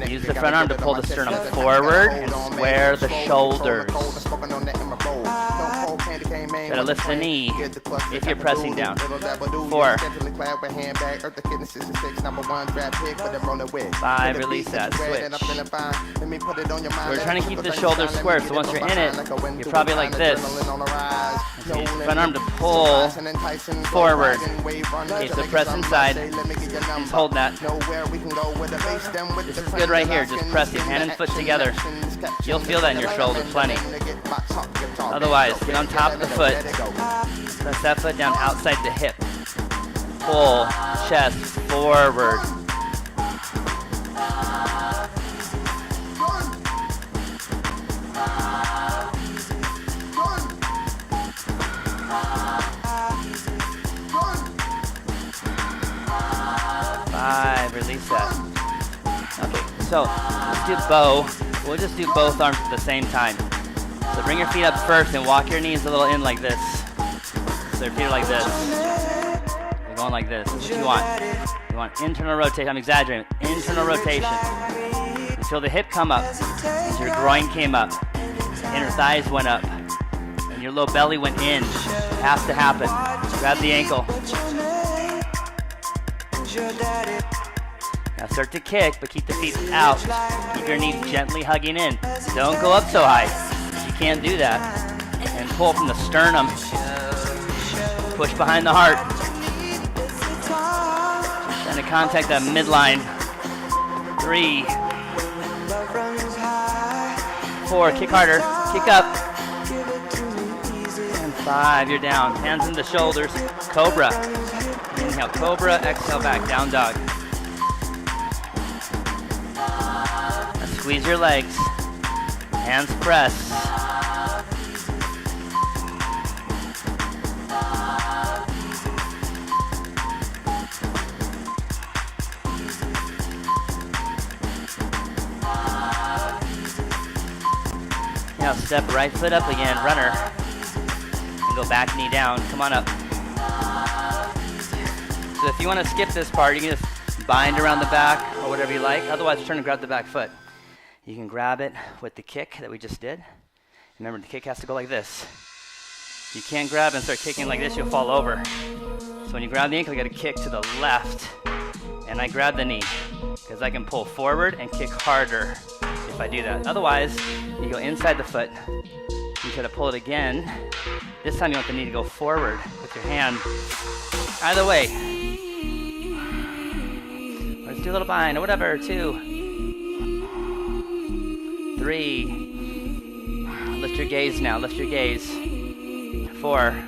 Use the front arm to pull the sternum forward and square the shoulders. Try to lift the knee if you're pressing down. 4. 5, release that, switch. We're trying to keep the shoulders square, so once you're in it, you're probably like this. Okay, front arm to pull forward. Okay, so press inside. Just hold that. This is good right here, just pressing hand and foot together. You'll feel that in your shoulder plenty. Otherwise, get on top of the foot. Press that foot down outside the hip. Pull, chest forward. Release that. Okay, so let's do bow. We'll just do both arms at the same time. So bring your feet up first and walk your knees a little in like this. So your feet are like this. They're going like this. That's what you want. You want internal rotation. I'm exaggerating. Internal rotation. You feel the hip come up. As your groin came up. Inner thighs went up. And your low belly went in. It has to happen. Grab the ankle. Now start to kick, but keep the feet out. Keep your knees gently hugging in. Don't go up so high. You can't do that. And pull from the sternum. Push behind the heart. Trying to contact that midline. 3. 4, kick harder. Kick up. And 5, you're down. Hands in the shoulders. Cobra. Inhale, cobra. Exhale, back. Down dog. Squeeze your legs. Hands press. Now step right foot up again, runner. And go back knee down. Come on up. So if you want to skip this part, you can just bind around the back or whatever you like. Otherwise, turn and grab the back foot. You can grab it with the kick that we just did. Remember, the kick has to go like this. You can't grab and start kicking like this, you'll fall over. So when you grab the ankle, you got to kick to the left. And I grab the knee, because I can pull forward and kick harder if I do that. Otherwise, you go inside the foot. You try to pull it again. This time you want the knee to go forward with your hand. Either way. Or just do a little behind or whatever. 2, 3. Lift your gaze now. Lift your gaze. 4,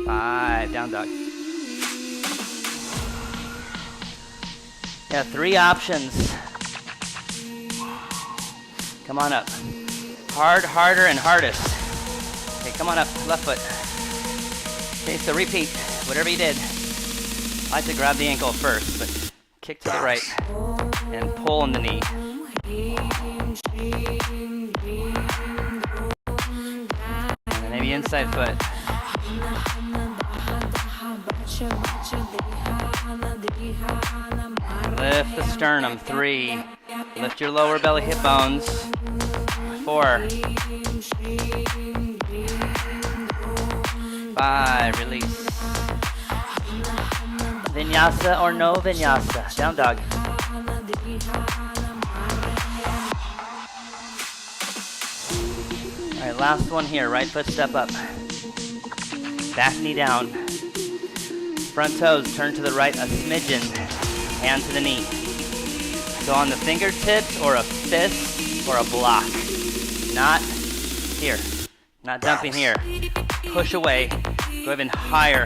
5. Down dog. Yeah, 3 options. Come on up. Hard, harder, and hardest. Okay, come on up. Left foot. Okay, so repeat. Whatever you did. I like to grab the ankle first, but kick to the right and pull on the knee. And maybe inside foot. Lift the sternum. 3. Lift your lower belly hip bones. 4. 5. Release. Vinyasa or no vinyasa. Down dog. Alright, last one here. Right foot step up. Back knee down. Front toes turn to the right a smidgen. Hand to the knee. So on the fingertips or a fist or a block. Not here. Not dumping here. Push away. Go even higher.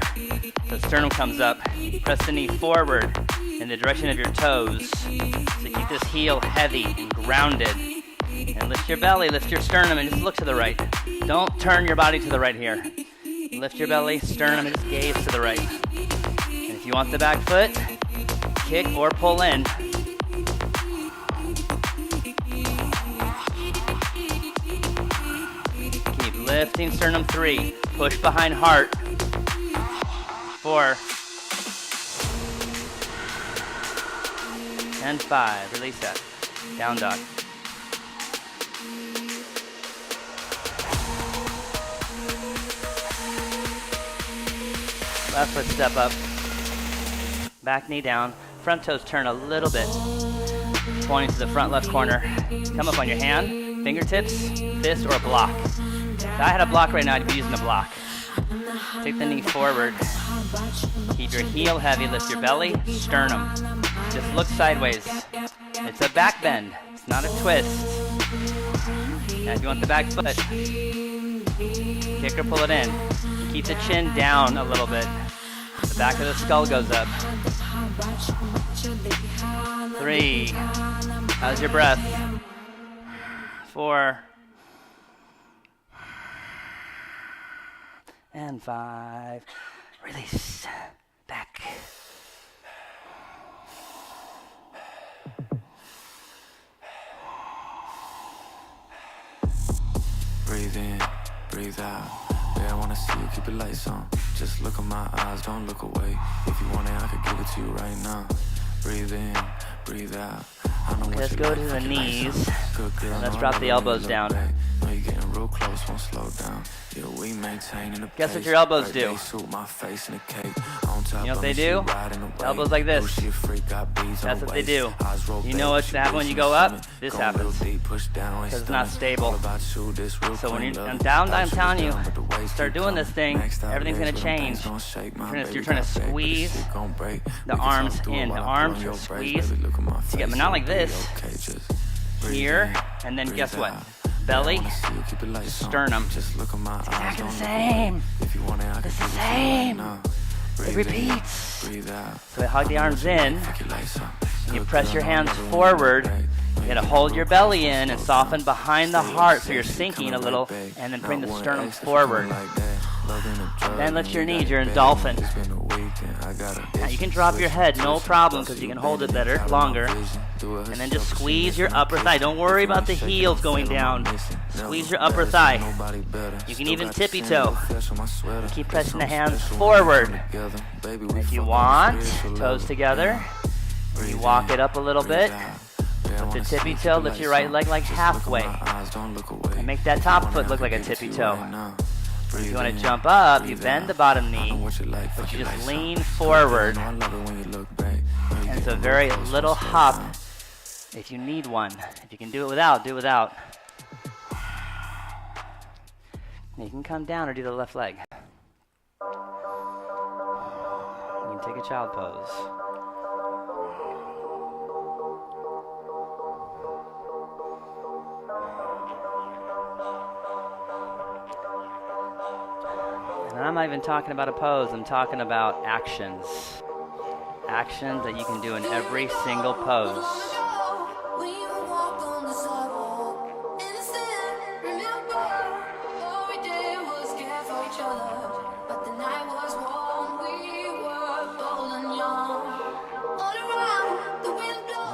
The sternum comes up. Press the knee forward in the direction of your toes. So keep this heel heavy and grounded. And lift your belly, lift your sternum, and just look to the right. Don't turn your body to the right here. Lift your belly, sternum, and just gaze to the right. And if you want the back foot, kick or pull in. Keep lifting sternum. 3. Push behind heart. 4. And 5. Release that. Down dog. Left foot step up. Back knee down. Front toes turn a little bit. Pointing to the front left corner. Come up on your hand, fingertips, fist, or a block. If I had a block right now, I'd be using a block. Take the knee forward. Keep your heel heavy. Lift your belly, sternum. Just look sideways. It's a back bend. It's not a twist. Now if you want the back foot, kick or pull it in. Keep the chin down a little bit. The back of the skull goes up. 3. How's your breath? 4. And 5. Release. Back. Breathe in, breathe out. Yeah, I wanna see you, keep the lights on. Just look in my eyes, don't look away. If you want it, I could give it to you right now. Breathe in, breathe out. I know Okay, what let's you go like, to the fuck your lights knees. on. Good girl, And let's no, drop I the love elbows when you down. look back. Know you're getting real close, won't slow down. Yeah, we maintaining the Guess what pace. your elbows do? Birthday suit, my face in a cake. On top You know what of they me, she do? riding away. Elbows like this. Oh, she a freak, got beads on That's her what they waist. do. Eyes roll You know back, what's she to happen when racing you go the up? stomach. This Go a little happens. deep, push down, waist Because it's not stomach. stable. All about you, this real So when clean you're love. down, Thought I'm you telling was you, down, but the waist start keep doing this coming. thing, Maxed out everything's legs, gonna but them things change. gon' shake. My You're baby trying to got fake, but squeeze this shit gon' break. the We can arms talk through it in. while The I put arms on your are brace, squeezed baby, look at my to get, face, but not like it'll be this. okay, just breathe Here, in, and then breathe guess what? out. Belly, Yeah, I wanna see you, keep the lights on. sternum. Just look at my eyes, exactly don't the look same. away. If you want it, I can It's give the it to you right same. now. It Breathe in, repeats. breathe out. So we hug the I know arms what you like, in. fuck your lights on. And you Good press girl, your no, I hands love it when you forward. look back. You gotta Know hold get your real belly close, in don't and slow soften down. behind the Stay heart so safe, you're she sinking a coming little, right back. and then bring the Not one sternum X, if you forward. coming like that. Love in a drug, Then lift your you knees, got you're it in bad. dolphin. It's been a weekend, I got a Now you itch. can drop your Switch head, to no twist. problem, Thought because you you can hold it bending better, inside of my longer. vision. Do it And then just herself, squeeze she your is in a upper thigh. Don't worry kitchen. about the If you heels ain't going feeling my down. mission, Squeeze never your upper better, thigh. nobody better. You can Still even got tippy the toe. same flesh on my sweater. Keep It's pressing the something hands special when we forward. come together. Baby, we And if you fuck on a want, spiritual toes level. together. Breathe You walk in, it up a little breathe bit. out. Yeah, I Lift the wanna see tippy you, toe, keep the lift your lights right on. leg like Just halfway. Look at my eyes, don't look away. And make that top If you foot want look it, like I a can give it tippy to you toe. right now. If Breathe you want in, to jump up, you breathe bend out. the bottom I know knee, what you like, but fuck you your just lights on. lean Good girl, forward. no, I love it when you look back. Know you And it's a getting very real close, little won't slow hop. down. If you need one. If you can do it without, do it without. You can come down or do the left leg. You can take a child pose. And I'm not even talking about a pose, I'm talking about actions. Actions that you can do in every single pose.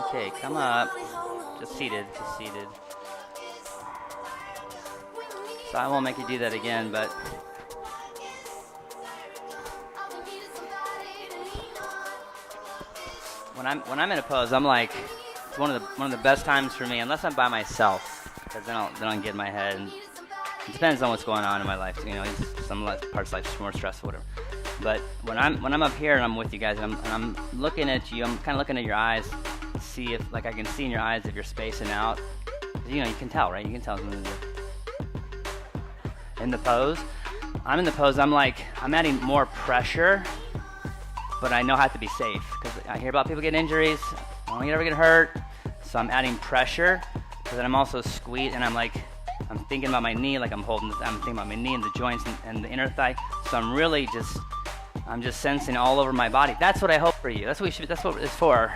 Okay, come up. Just seated, just seated. So I won't make you do that again, but when I'm in a pose, I'm like, it's one of the best times for me, unless I'm by myself, because then I'll get in my head. And it depends on what's going on in my life. You know, some parts of life are more stressful, whatever. But when I'm up here and I'm with you guys, and I'm looking at you, I'm kind of looking at your eyes, see if, like, I can see in your eyes if you're spacing out. You know, you can tell, right? You can tell. In the pose, I'm adding more pressure, but I know I have to be safe, because I hear about people getting injuries. I don't want to ever get hurt, so I'm adding pressure, but then I'm also squeezed, and I'm thinking about my knee, like I'm thinking about my knee and the joints and the inner thigh. So I'm just sensing all over my body. That's what I hope for you. That's what it's for.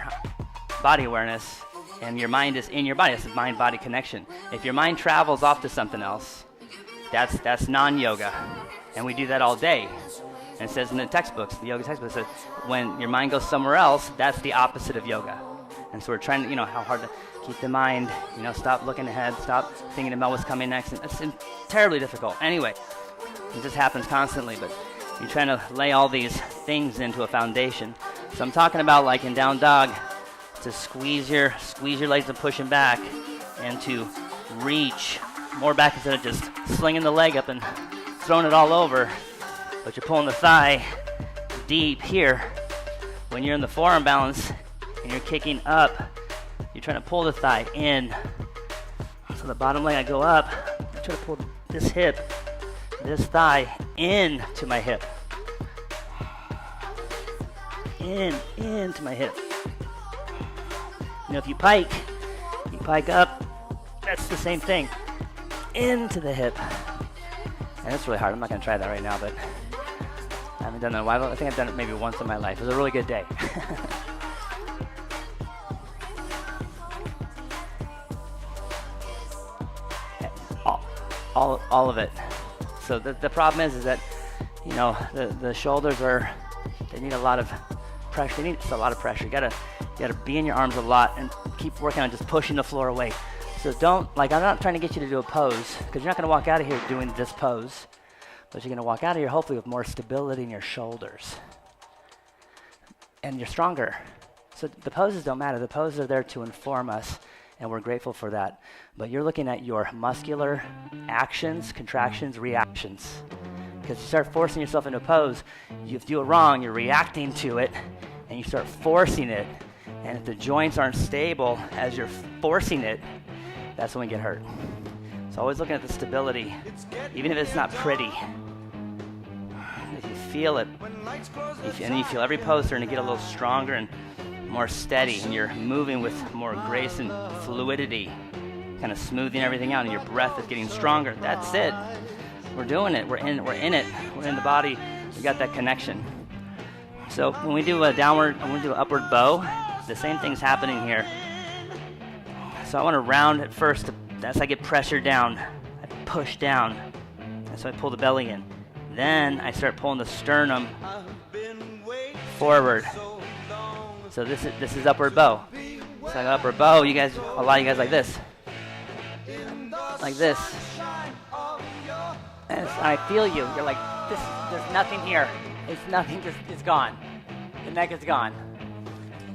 Body awareness, and your mind is in your body. That's a mind-body connection. If your mind travels off to something else, that's non-yoga, and we do that all day. And it says in the textbooks, the yoga textbooks, that when your mind goes somewhere else, that's the opposite of yoga. And so we're trying to, how hard to keep the mind, stop looking ahead, stop thinking about what's coming next. And it's terribly difficult. Anyway, it just happens constantly, but you're trying to lay all these things into a foundation. So I'm talking about, like in down dog, to squeeze your legs and pushing back, and to reach more back instead of just slinging the leg up and throwing it all over. But you're pulling the thigh deep here. When you're in the forearm balance and you're kicking up, you're trying to pull the thigh in. So the bottom leg, I go up, I try to pull this hip, this thigh into my hip. Into my hip. If you pike up, that's the same thing. Into the hip. And it's really hard. I'm not going to try that right now, but I haven't done that in a while. I think I've done it maybe once in my life. It was a really good day. all of it. So the problem is that, the shoulders they need a lot of pressure. They need a lot of pressure. You gotta be in your arms a lot and keep working on just pushing the floor away. So I'm not trying to get you to do a pose, because you're not gonna walk out of here doing this pose, but you're gonna walk out of here hopefully with more stability in your shoulders. And you're stronger. So the poses don't matter. The poses are there to inform us, and we're grateful for that. But you're looking at your muscular actions, contractions, reactions. Because you start forcing yourself into a pose, you do it wrong, you're reacting to it, and you start forcing it. And if the joints aren't stable as you're forcing it, that's when we get hurt. So always looking at the stability, even if it's not pretty. If you feel it, and you feel every pose starting to get a little stronger and more steady, and you're moving with more grace and fluidity, kind of smoothing everything out, and your breath is getting stronger. That's it. We're doing it. We're in it. We're in the body. We got that connection. So when we do an upward bow, the same thing's happening here. So I want to round it first. As I get pressure down, I push down. And so I pull the belly in. Then I start pulling the sternum forward. So this is upward bow. So I go upward bow. A lot of you guys like this. Like this. And I feel you. You're like, there's nothing here. It's nothing, it's gone. The neck is gone.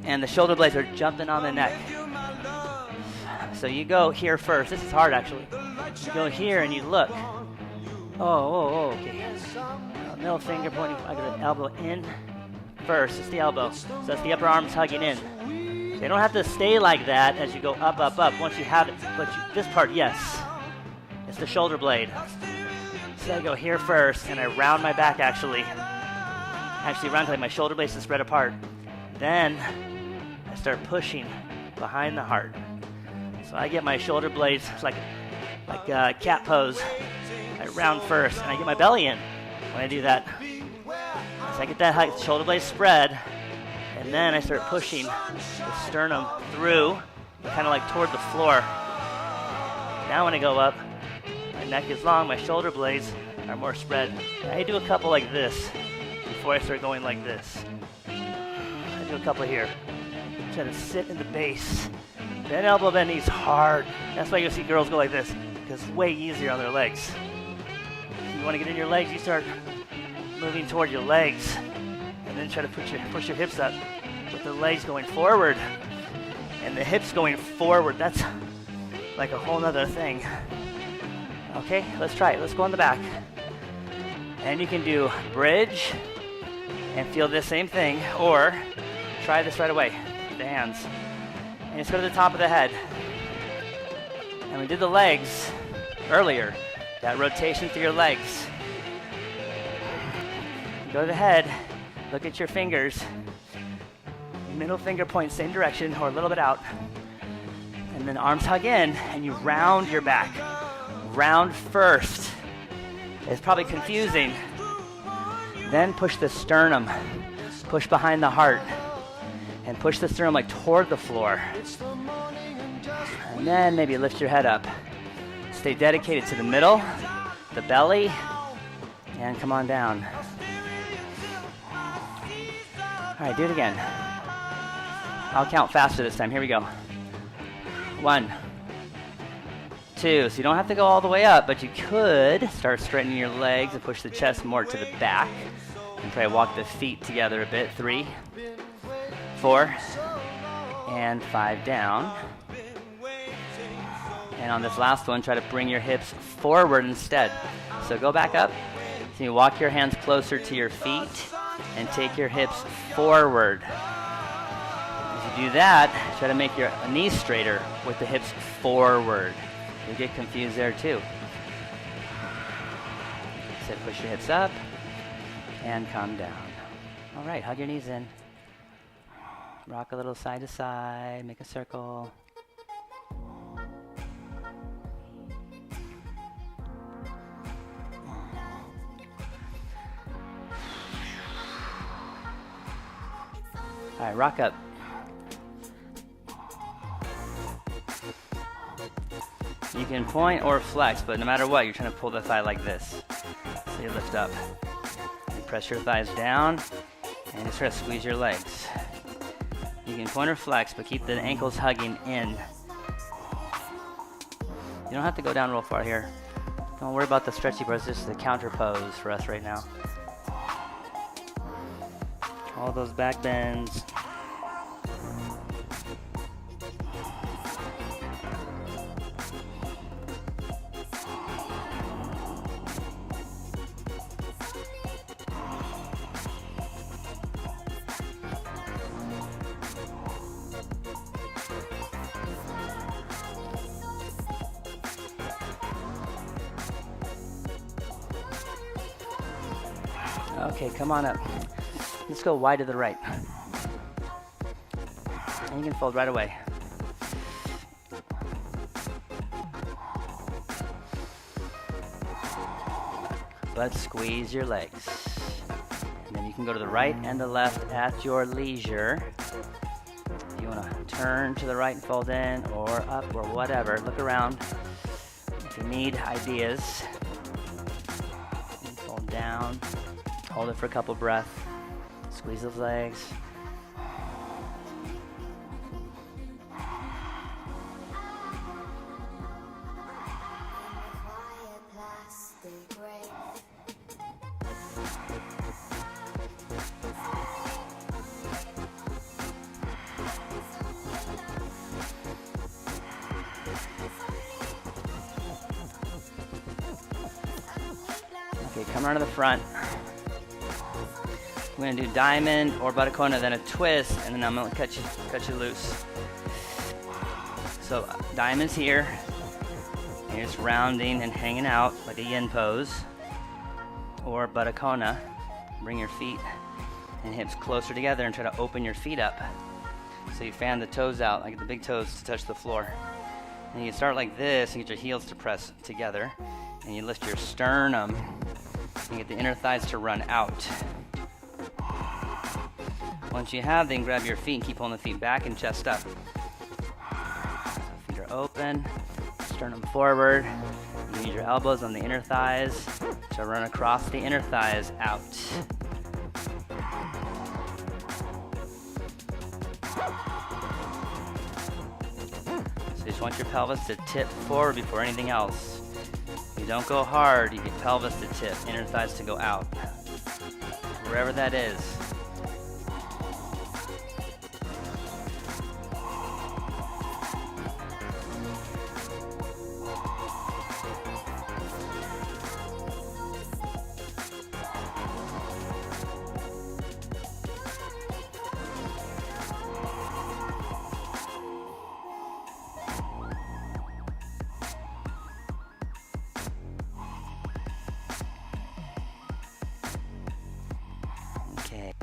And the shoulder blades are jumping on the neck. So you go here first. This is hard, actually. You go here and you look. Okay. Middle finger pointing. I got the elbow in first. It's the elbow. So that's the upper arms hugging in. So you don't have to stay like that as you go up, up, up. Once you have it, this part, yes. It's the shoulder blade. So I go here first, and I round my back actually round till my shoulder blades are spread apart. Then I start pushing behind the heart. So I get my shoulder blades like cat pose. I round first, and I get my belly in when I do that. So I get that height, shoulder blades spread, and then I start pushing the sternum through, kind of like toward the floor. Now when I go up, my neck is long, my shoulder blades are more spread. I do a couple like this before I start going like this. I do a couple here. Try to sit in the base. Bend elbow, bend knees hard. That's why you'll see girls go like this, because it's way easier on their legs. If you want to get in your legs, you start moving toward your legs, and then try to push your hips up with the legs going forward and the hips going forward. That's like a whole nother thing. Okay, let's try it. Let's go on the back. And you can do bridge and feel the same thing, or try this right away, the hands. And just go to the top of the head. And we did the legs earlier, that rotation through your legs. Go to the head, look at your fingers. Middle finger points same direction or a little bit out. And then arms hug in, and you round your back. Round first. It's probably confusing. Then push the sternum. Push behind the heart. And push the sternum like toward the floor. And then maybe lift your head up. Stay dedicated to the middle, the belly, and come on down. All right, do it again. I'll count faster this time. Here we go. 1, 2. So you don't have to go all the way up, but you could start straightening your legs and push the chest more to the back. And try to walk the feet together a bit. 3, 4, and 5 down. And on this last one, try to bring your hips forward instead. So go back up. So you walk your hands closer to your feet and take your hips forward. As you do that, try to make your knees straighter with the hips forward. You get confused there too. So push your hips up and come down. All right, hug your knees in. Rock a little side to side, make a circle. All right, rock up. You can point or flex, but no matter what, you're trying to pull the thigh like this. So you lift up. You press your thighs down, and just try to squeeze your legs. You can point or flex, but keep the ankles hugging in. You don't have to go down real far here. Don't worry about the stretchy parts, this is the counter pose for us right now. All those back bends. Okay, come on up. Let's go wide to the right. And you can fold right away. But squeeze your legs. And then you can go to the right and the left at your leisure. If you want to turn to the right and fold in, or up, or whatever, look around. If you need ideas, and fold down. Hold it for a couple breaths. Squeeze those legs. Okay, come around to the front. We're gonna do diamond or buttocona, then a twist, and then I'm gonna cut you loose. So diamond's here, and you're just rounding and hanging out like a yin pose. Or Baddha. Bring your feet and hips closer together and try to open your feet up. So you fan the toes out, like the big toes to touch the floor. And you start like this and get your heels to press together. And you lift your sternum and get the inner thighs to run out. Once you have, then grab your feet and keep pulling the feet back and chest up. Feet are open, sternum forward. You use your elbows on the inner thighs to run across the inner thighs out. So you just want your pelvis to tip forward before anything else. You don't go hard, you get pelvis to tip, inner thighs to go out. Wherever that is.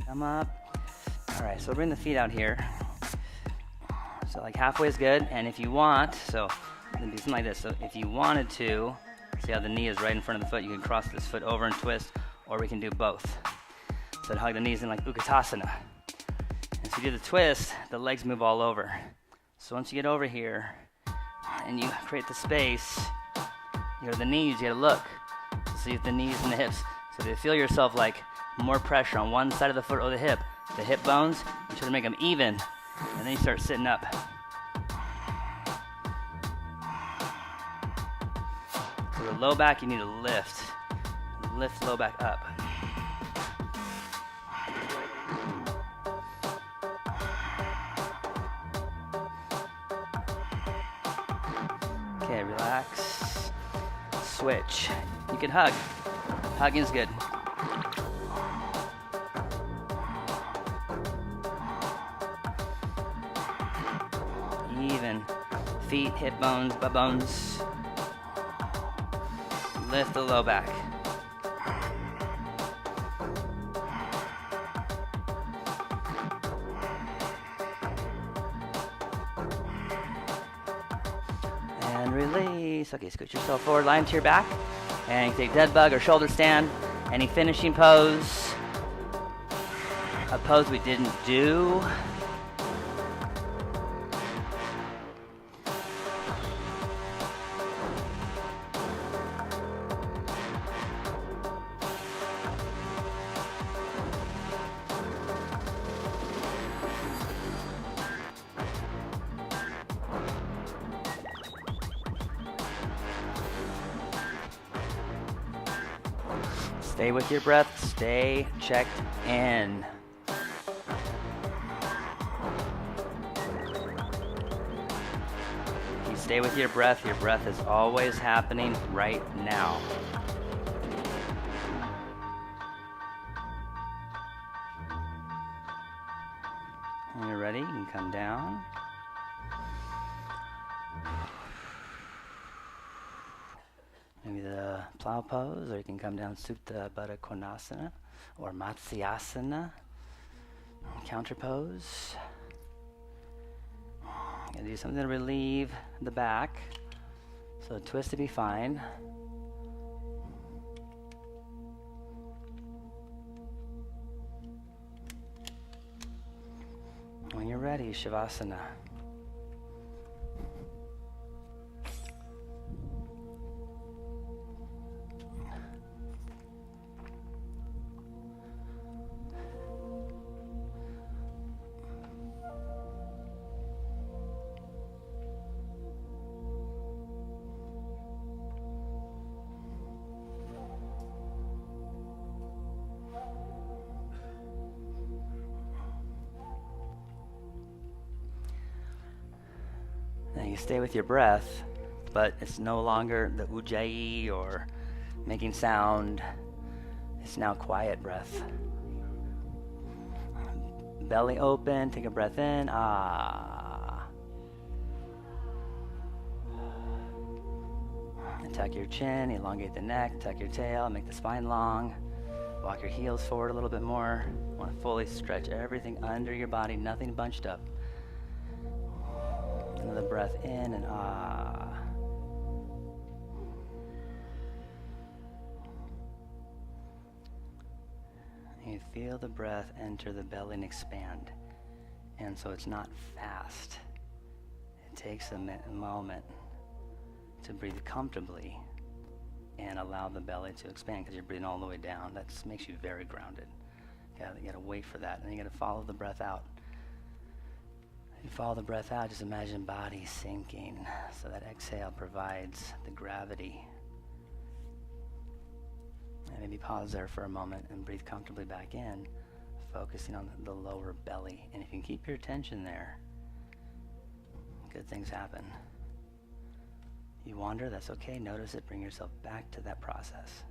Come up. All right, so bring the feet out here. So like halfway is good, and if you want, so it'd be something like this. So if you wanted to, see how the knee is right in front of the foot, you can cross this foot over and twist, or we can do both. So hug the knees in like Utkatasana. And so you do the twist, the legs move all over. So once you get over here, and you create the space, you go to the knees, you gotta look to see if the knees and the hips. So if you feel yourself like more pressure on one side of the foot or the hip bones, you try to make them even, and then you start sitting up. So the low back, you need to lift low back up. Okay, relax, switch. You can hug. Hugging is good. Even. Feet, hip bones, butt bones. Lift the low back. And release. Okay, scoot yourself forward, line to your back. And you take dead bug or shoulder stand. Any finishing pose. A pose we didn't do. Stay with your breath, stay checked in. If you stay with your breath is always happening right now. When you're ready, you can come down. Maybe the plow pose, or you can come down Supta Baddha Konasana or Matsyasana, counter pose. Gonna do something to relieve the back, so twist to be fine. When you're ready, Shavasana. Then you stay with your breath, but it's no longer the ujjayi or making sound. It's now quiet breath. Belly open, take a breath in, ah. And tuck your chin, elongate the neck, tuck your tail, make the spine long. walk your heels forward a little bit more. Want to fully stretch everything under your body, nothing bunched up. Another breath in and ah. You feel the breath enter the belly and expand. And so it's not fast. It takes a moment to breathe comfortably and allow the belly to expand because you're breathing all the way down. That makes you very grounded. You gotta wait for that. And you gotta follow the breath out. You follow the breath out, just imagine body sinking. So that exhale provides the gravity. And maybe pause there for a moment and breathe comfortably back in, focusing on the lower belly. And if you can keep your attention there, good things happen. You wander, that's okay. Notice it, bring yourself back to that process.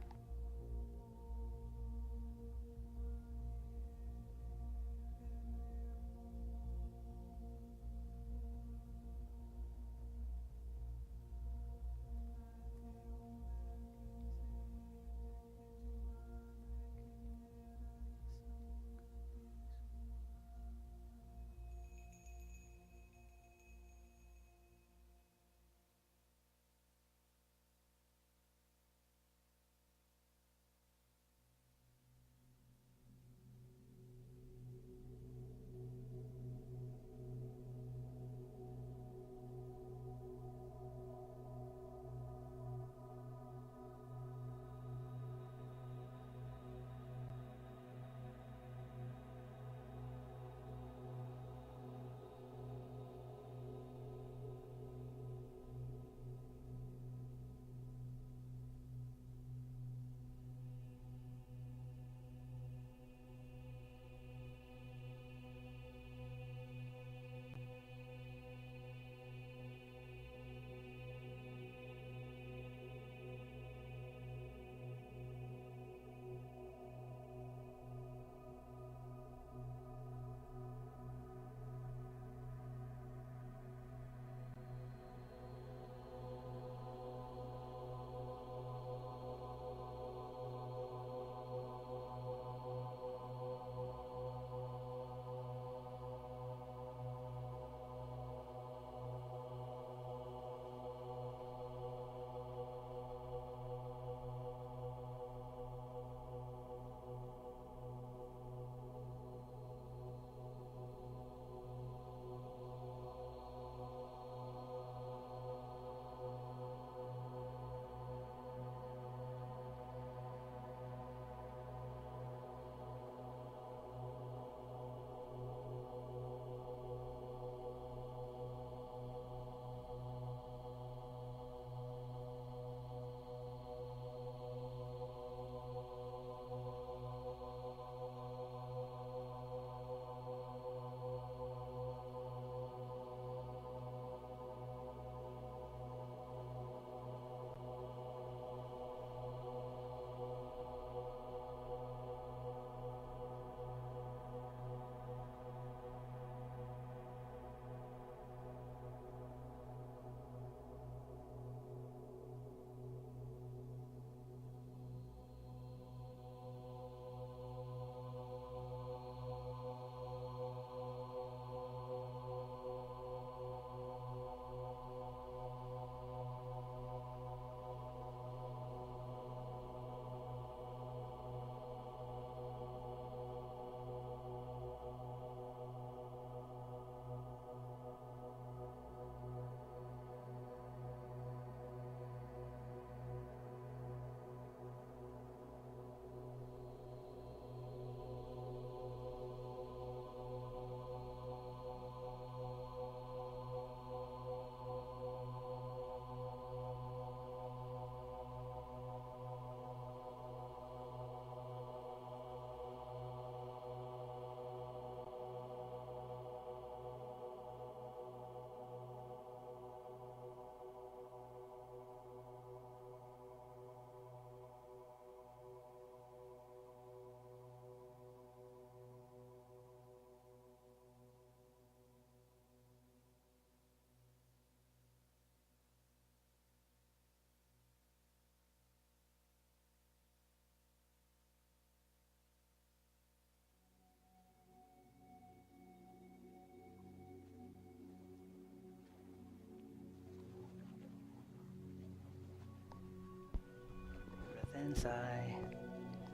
sigh.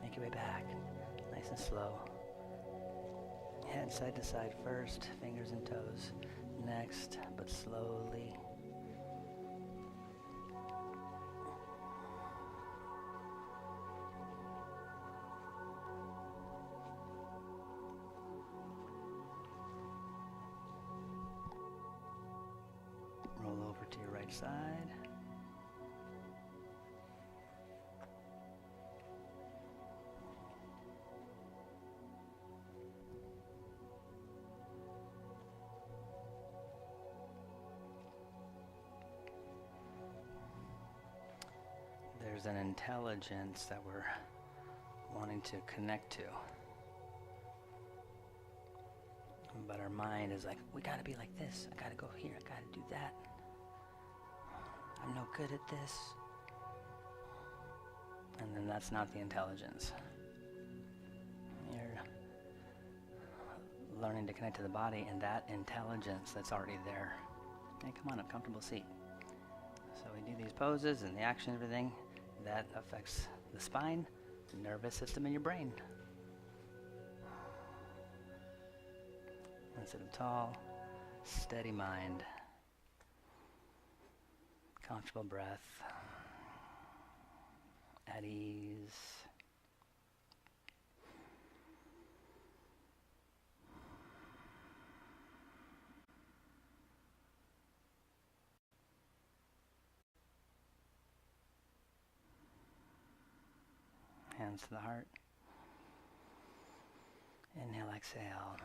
Make your way back, nice and slow. Head side to side first, fingers and toes. Next, but slowly. Roll over to your right side. There's an intelligence that we're wanting to connect to. But our mind is like, we gotta be like this. I gotta go here. I gotta do that. I'm no good at this. And then that's not the intelligence. You're learning to connect to the body and that intelligence that's already there. Hey, come on, a comfortable seat. So we do these poses and the action and everything. That affects the spine, nervous system, and your brain. And sit up tall, steady mind, comfortable breath, at ease. Hands to the heart. Inhale, exhale.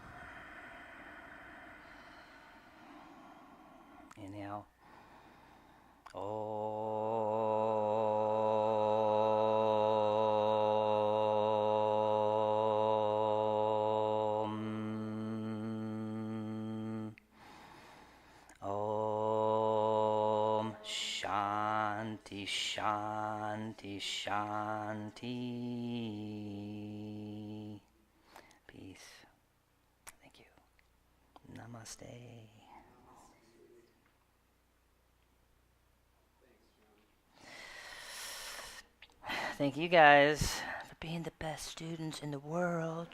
Inhale. Om Shanti Shanti Shanti. Peace. Thank you. Namaste. Thank you guys for being the best students in the world.